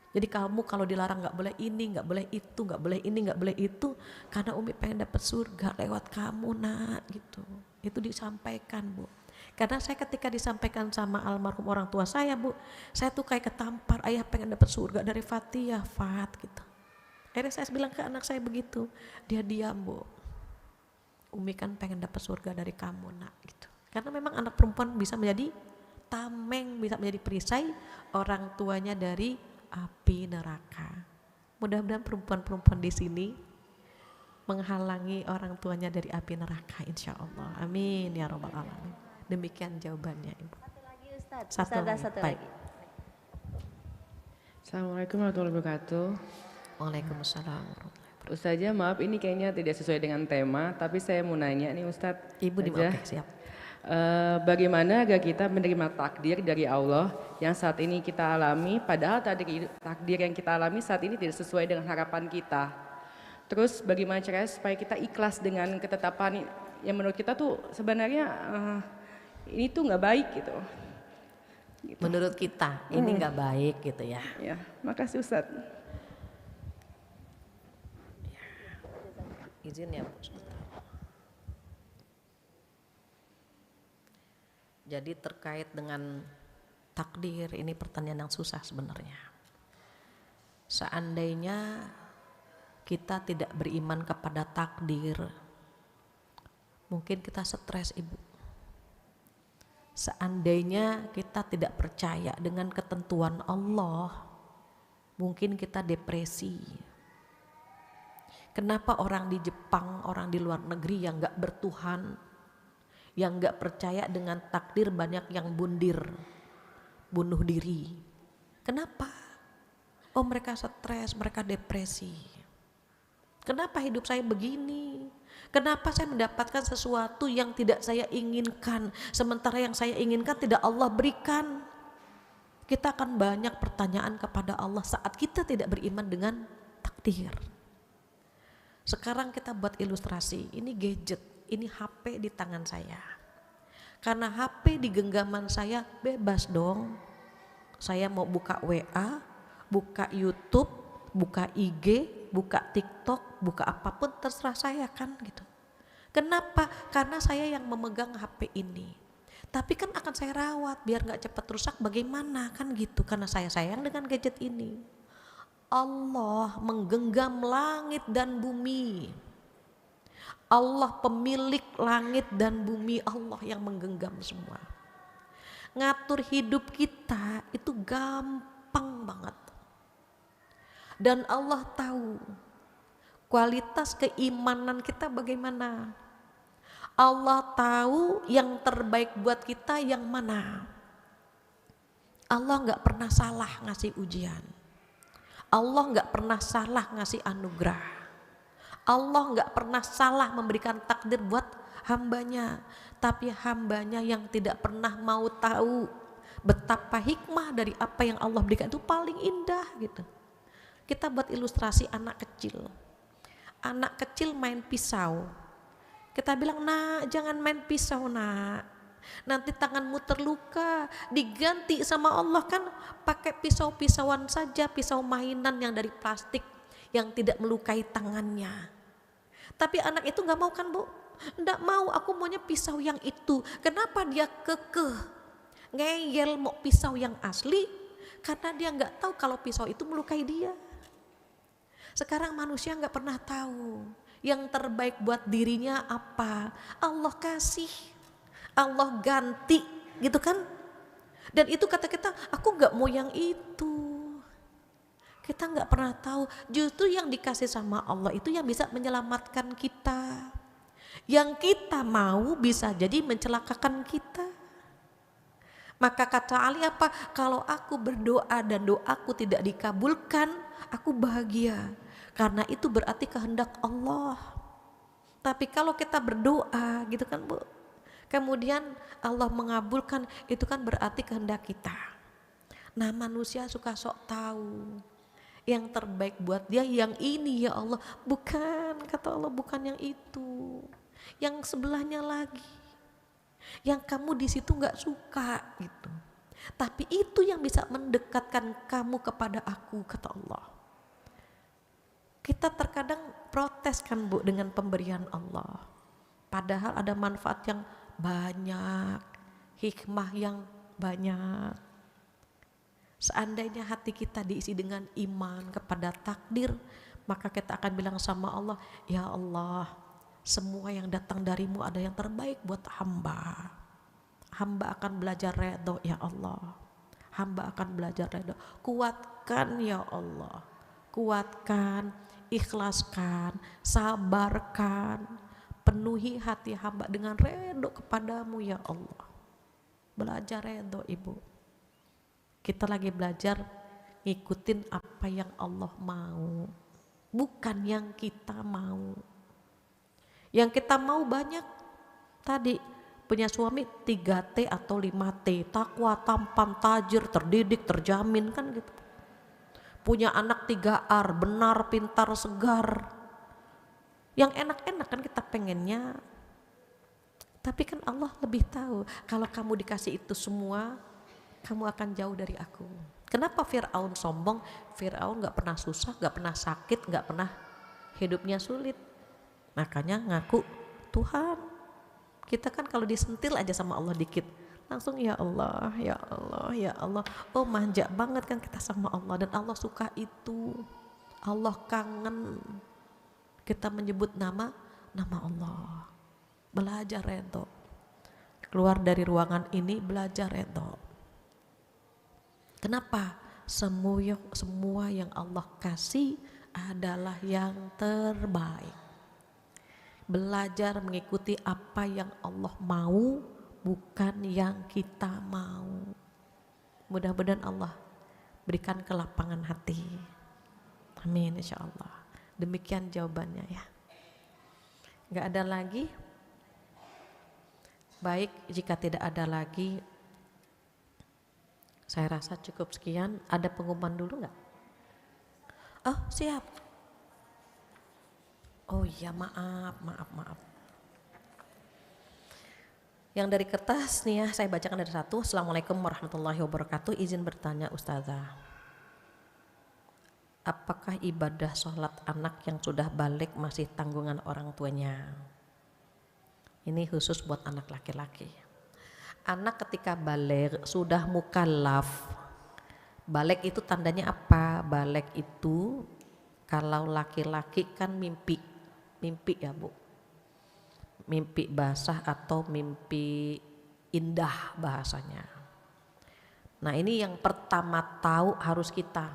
Jadi kamu kalau dilarang nggak boleh ini, nggak boleh itu, nggak boleh ini, nggak boleh itu, karena Umi pengen dapat surga lewat kamu nak gitu. Itu disampaikan Bu. Karena saya ketika disampaikan sama almarhum orang tua saya Bu, saya tuh kayak ketampar, ayah pengen dapat surga dari Fatihah Fat gitu. Akhirnya saya bilang ke anak saya begitu, dia diam Bu. Umi kan pengen dapat surga dari kamu nak gitu. Karena memang anak perempuan bisa menjadi tameng, bisa menjadi perisai orang tuanya dari api neraka. Mudah-mudahan perempuan-perempuan di sini menghalangi orang tuanya dari api neraka, insya Allah. Amin ya robbal alamin. Demikian jawabannya Ibu. Satu lagi Ustadz. Satu lagi. Assalamualaikum warahmatullahi wabarakatuh. Waalaikumsalam. Ustazah, maaf ini kayaknya tidak sesuai dengan tema, tapi saya mau nanya nih Ustadz. Ibu dimaafkan, siap. Bagaimana agar kita menerima takdir dari Allah yang saat ini kita alami, padahal takdir yang kita alami saat ini tidak sesuai dengan harapan kita. Terus bagaimana caranya supaya kita ikhlas dengan ketetapan yang menurut kita tuh sebenarnya ini tuh nggak baik gitu. Menurut kita ini nggak baik gitu ya. Ya, makasih Ustadz. Izin ya Bu sebentar. Jadi terkait dengan takdir, ini pertanyaan yang susah sebenarnya. Seandainya kita tidak beriman kepada takdir, mungkin kita stres Ibu. Seandainya kita tidak percaya dengan ketentuan Allah, mungkin kita depresi. Kenapa orang di Jepang, orang di luar negeri yang gak bertuhan, yang gak percaya dengan takdir banyak yang bunuh diri? Kenapa? Oh mereka stres, mereka depresi. Kenapa hidup saya begini? Kenapa saya mendapatkan sesuatu yang tidak saya inginkan, sementara yang saya inginkan tidak Allah berikan? Kita akan banyak pertanyaan kepada Allah saat kita tidak beriman dengan takdir. Sekarang kita buat ilustrasi, ini gadget, ini HP di tangan saya. Karena HP di genggaman saya bebas dong. Saya mau buka WA, buka YouTube, buka IG, buka TikTok, buka apapun terserah saya kan gitu. Kenapa? Karena saya yang memegang HP ini. Tapi kan akan saya rawat biar gak cepat rusak, bagaimana kan gitu. Karena saya sayang dengan gadget ini. Allah menggenggam langit dan bumi. Allah pemilik langit dan bumi, Allah yang menggenggam semua. Ngatur hidup kita itu gampang banget. Dan Allah tahu kualitas keimanan kita bagaimana. Allah tahu yang terbaik buat kita yang mana. Allah gak pernah salah ngasih ujian. Allah gak pernah salah ngasih anugerah. Allah gak pernah salah memberikan takdir buat hambanya. Tapi hambanya yang tidak pernah mau tahu betapa hikmah dari apa yang Allah berikan itu paling indah gitu. Kita buat ilustrasi anak kecil. Anak kecil main pisau. Kita bilang, nak jangan main pisau nak. Nanti tanganmu terluka. Diganti sama Allah kan pakai pisau-pisauan saja, pisau mainan yang dari plastik yang tidak melukai tangannya. Tapi anak itu gak mau kan Bu? Nggak mau, aku maunya pisau yang itu. Kenapa dia kekeh? Ngeyel mau pisau yang asli? Karena dia gak tahu kalau pisau itu melukai dia. Sekarang manusia gak pernah tahu yang terbaik buat dirinya apa. Allah kasih, Allah ganti gitu kan. Dan itu kata kita, aku gak mau yang itu. Kita nggak pernah tahu, justru yang dikasih sama Allah itu yang bisa menyelamatkan kita. Yang kita mau bisa jadi mencelakakan kita. Maka kata Ali apa? Kalau aku berdoa dan doaku tidak dikabulkan, aku bahagia. Karena itu berarti kehendak Allah. Tapi kalau kita berdoa gitu kan Bu, kemudian Allah mengabulkan, itu kan berarti kehendak kita. Nah manusia suka sok tahu. Yang terbaik buat dia yang ini ya Allah, bukan kata Allah, bukan yang itu, yang sebelahnya lagi, yang kamu di situ nggak suka gitu. Tapi itu yang bisa mendekatkan kamu kepada aku kata Allah. Kita terkadang protes kan Bu dengan pemberian Allah, padahal ada manfaat yang banyak, hikmah yang banyak. Seandainya hati kita diisi dengan iman kepada takdir, maka kita akan bilang sama Allah, ya Allah, semua yang datang darimu ada yang terbaik buat hamba. Hamba akan belajar redho ya Allah. Hamba akan belajar redho. Kuatkan ya Allah. Kuatkan, ikhlaskan, sabarkan. Penuhi hati hamba dengan redho kepadamu ya Allah. Belajar redho Ibu. Kita lagi belajar ngikutin apa yang Allah mau, bukan yang kita mau. Yang kita mau banyak, tadi punya suami 3T atau 5T, takwa, tampan, tajir, terdidik, terjamin kan gitu. Punya anak 3R, benar, pintar, segar. Yang enak-enak kan kita pengennya. Tapi kan Allah lebih tahu, kalau kamu dikasih itu semua, kamu akan jauh dari aku. Kenapa Fir'aun sombong? Fir'aun gak pernah susah, gak pernah sakit, gak pernah hidupnya sulit. Makanya ngaku Tuhan. Kita kan kalau disentil aja sama Allah dikit, langsung ya Allah, ya Allah, ya Allah. Oh manja banget kan kita sama Allah, dan Allah suka itu. Allah kangen kita menyebut nama Allah. Belajar redho. Keluar dari ruangan ini belajar redho. Kenapa? Semua yang Allah kasih adalah yang terbaik. Belajar mengikuti apa yang Allah mau, bukan yang kita mau. Mudah-mudahan Allah berikan kelapangan hati. Amin insya Allah. Demikian jawabannya ya. Gak ada lagi? Baik, jika tidak ada lagi, saya rasa cukup sekian. Ada pengumuman dulu nggak? Oh siap. Oh iya maaf. Yang dari kertas nih ya, saya bacakan dari satu. Assalamualaikum warahmatullahi wabarakatuh. Izin bertanya Ustazah, apakah ibadah sholat anak yang sudah balik masih tanggungan orang tuanya? Ini khusus buat anak laki-laki. Anak ketika balik sudah mukallaf. Balik itu tandanya apa? Balik itu kalau laki-laki kan mimpi ya Bu. Mimpi basah atau mimpi indah bahasanya. Nah ini yang pertama tahu harus kita.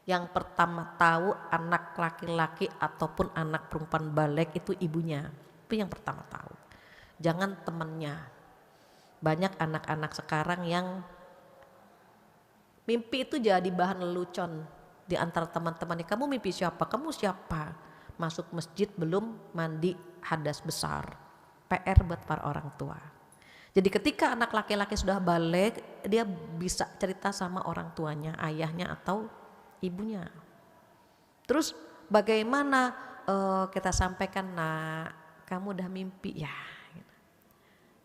Yang pertama tahu anak laki-laki ataupun anak perempuan balik itu ibunya. Itu yang pertama tahu. Jangan temannya. Banyak anak-anak sekarang yang mimpi itu jadi bahan lelucon di antara teman-temannya. Kamu mimpi siapa? Kamu siapa? Masuk masjid belum mandi hadas besar. PR buat para orang tua. Jadi ketika anak laki-laki sudah balik, dia bisa cerita sama orang tuanya, ayahnya atau ibunya. Terus bagaimana kita sampaikan, nak, kamu udah mimpi ya.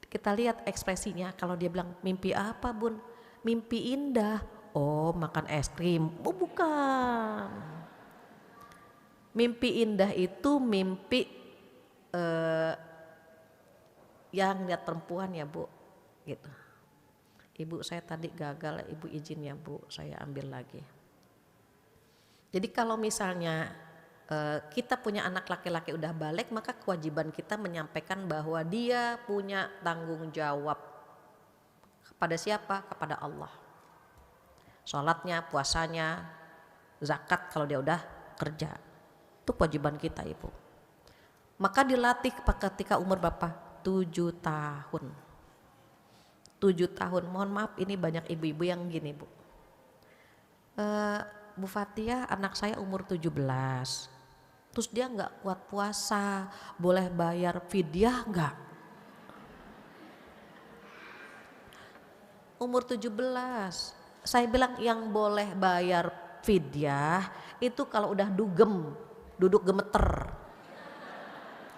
Kita lihat ekspresinya, kalau dia bilang mimpi apa bun? Mimpi indah. Oh makan es krim. Oh bukan. Mimpi indah itu mimpi yang lihat perempuan ya Bu, gitu. Ibu saya tadi gagal, ibu izin ya Bu, saya ambil lagi. Jadi kalau misalnya kita punya anak laki-laki udah balik, maka kewajiban kita menyampaikan bahwa dia punya tanggung jawab kepada siapa? Kepada Allah. Sholatnya, puasanya, zakat kalau dia udah kerja. Itu kewajiban kita Ibu. Maka dilatih ketika umur berapa? 7 tahun. 7 tahun, mohon maaf ini banyak ibu-ibu yang gini Bu. Bu Fatia anak saya umur 17. Terus dia gak kuat puasa, boleh bayar fidyah gak? Umur 17. Saya bilang yang boleh bayar fidyah itu kalau udah dugem, duduk gemeter.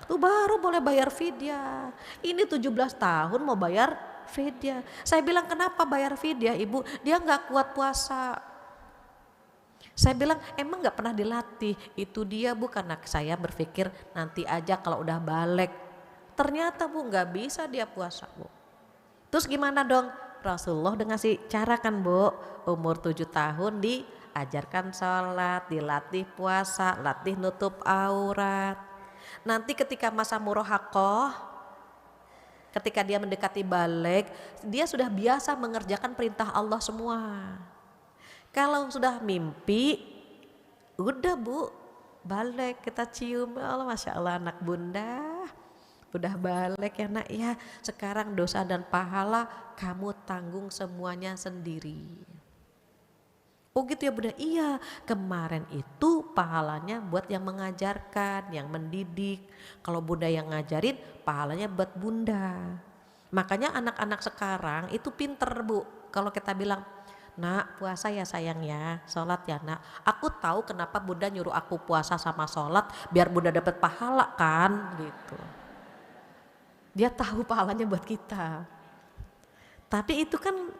Itu baru boleh bayar fidyah. Ini 17 tahun mau bayar fidyah. Saya bilang kenapa bayar fidyah Ibu? Dia gak kuat puasa. Saya bilang emang gak pernah dilatih. Itu dia Bu, karena saya berpikir nanti aja kalau udah balik. Ternyata Bu gak bisa dia puasa Bu. Terus gimana dong? Rasulullah udah ngasih cara kan Bu. Umur 7 tahun diajarkan sholat, dilatih puasa, latih nutup aurat. Nanti ketika masa murahakoh, ketika dia mendekati balik, dia sudah biasa mengerjakan perintah Allah semua. Kalau sudah mimpi, udah Bu, balik kita cium, Allah Masya Allah anak bunda, udah balik ya nak ya, sekarang dosa dan pahala kamu tanggung semuanya sendiri. Oh gitu ya bunda, iya kemarin itu pahalanya buat yang mengajarkan, yang mendidik. Kalau bunda yang ngajarin, pahalanya buat bunda. Makanya anak-anak sekarang itu pinter Bu, kalau kita bilang, nak puasa ya sayang ya, sholat ya nak. Aku tahu kenapa bunda nyuruh aku puasa sama sholat, biar bunda dapat pahala kan gitu. Dia tahu pahalanya buat kita. Tapi itu kan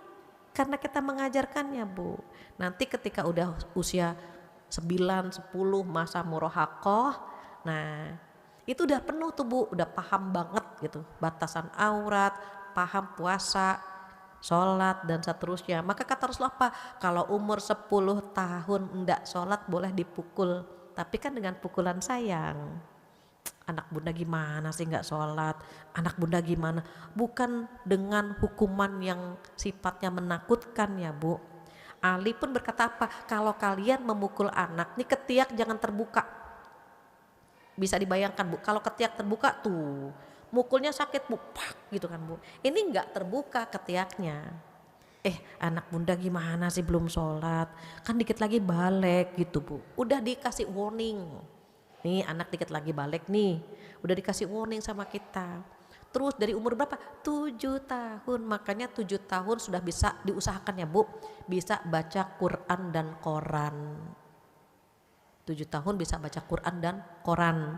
karena kita mengajarkannya Bu. Nanti ketika udah usia 9, 10 masa murahakoh, nah itu udah penuh tuh Bu, udah paham banget gitu. Batasan aurat, paham puasa, sholat dan seterusnya. Maka kata Rasulullah apa? Kalau umur 10 tahun enggak sholat boleh dipukul. Tapi kan dengan pukulan sayang. Anak bunda gimana sih enggak sholat? Anak bunda gimana? Bukan dengan hukuman yang sifatnya menakutkan ya Bu. Ali pun berkata apa? Kalau kalian memukul anak, nih ketiak jangan terbuka. Bisa dibayangkan Bu, kalau ketiak terbuka tuh mukulnya sakit Bu, pak gitu kan Bu. Ini enggak terbuka ketiaknya. Anak bunda gimana sih belum sholat? Kan dikit lagi balik gitu Bu. Udah dikasih warning. Nih anak dikit lagi balik nih. Udah dikasih warning sama kita. Terus dari umur berapa? 7 tahun. Makanya 7 tahun sudah bisa diusahakan ya Bu. Bisa baca Quran dan Koran. 7 tahun bisa baca Quran dan Koran.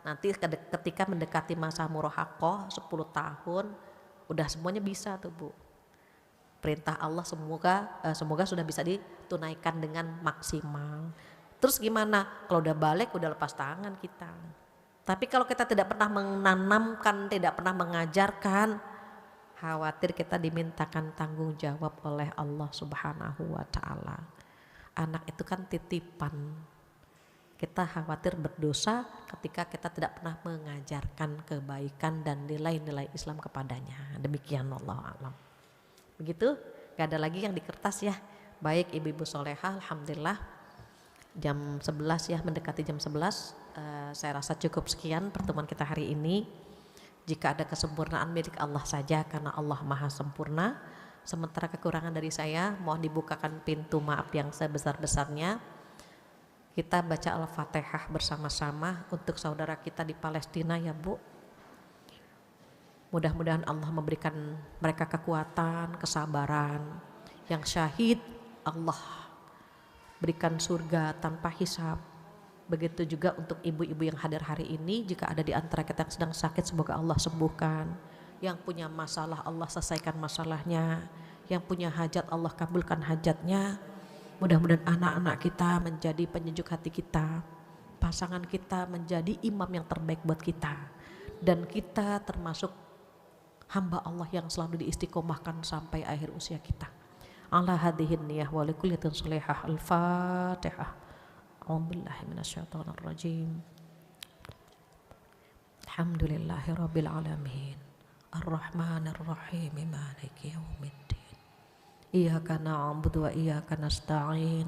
Nanti ketika mendekati masa murahaqah 10 tahun, udah semuanya bisa tuh Bu. Perintah Allah semoga sudah bisa ditunaikan dengan maksimal. Terus gimana? Kalau udah balik udah lepas tangan kita. Tapi kalau kita tidak pernah menanamkan, tidak pernah mengajarkan, khawatir kita dimintakan tanggung jawab oleh Allah Subhanahu wa taala. Anak itu kan titipan. Kita khawatir berdosa ketika kita tidak pernah mengajarkan kebaikan dan nilai-nilai Islam kepadanya. Demikian Allah alam. Begitu, gak ada lagi yang di kertas ya. Baik ibu-ibu solehah, alhamdulillah jam 11 ya, mendekati jam 11. Saya rasa cukup sekian pertemuan kita hari ini. Jika ada kesempurnaan milik Allah saja karena Allah maha sempurna. Sementara kekurangan dari saya, mohon dibukakan pintu maaf yang sebesar-besarnya. Kita baca Al-Fatihah bersama-sama untuk saudara kita di Palestina ya Bu. Mudah-mudahan Allah memberikan mereka kekuatan, kesabaran. Yang syahid Allah berikan surga tanpa hisab. Begitu juga untuk ibu-ibu yang hadir hari ini, jika ada di antara kita yang sedang sakit, semoga Allah sembuhkan. Yang punya masalah Allah selesaikan masalahnya. Yang punya hajat Allah kabulkan hajatnya. Mudah-mudahan anak-anak kita menjadi penyejuk hati kita. Pasangan kita menjadi imam yang terbaik buat kita. Dan kita termasuk hamba Allah yang selalu diistiqomahkan sampai akhir usia kita. Ala hadihin niyah wa likulliyatin solehah. Al-Fatihah. A'udzubillahi minasyaitonir rajim. Alhamdulillahi rabbil alamin. Ar-Rahmanir Rahim. Maliki yaumiddin. Iyyaka na'budu wa iyyaka nasta'in.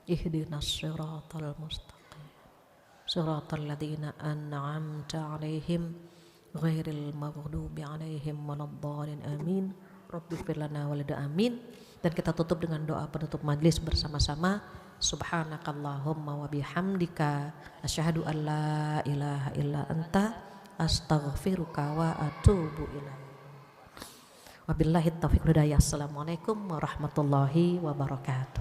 Ihdinas siratal mustaqim. Siratal ladzina an'amta 'alaihim ghairil maghdubi 'alaihim waladdallin. Amin. Rabbighfir lana wa lana amin. Dan kita tutup dengan doa penutup majlis bersama-sama. Subhanakallahumma wa bihamdika asyhadu an la ilaha illa anta astaghfiruka wa atubu ilaik. Wabillahi taufiq wal hidayah. Assalamualaikum warahmatullahi wabarakatuh.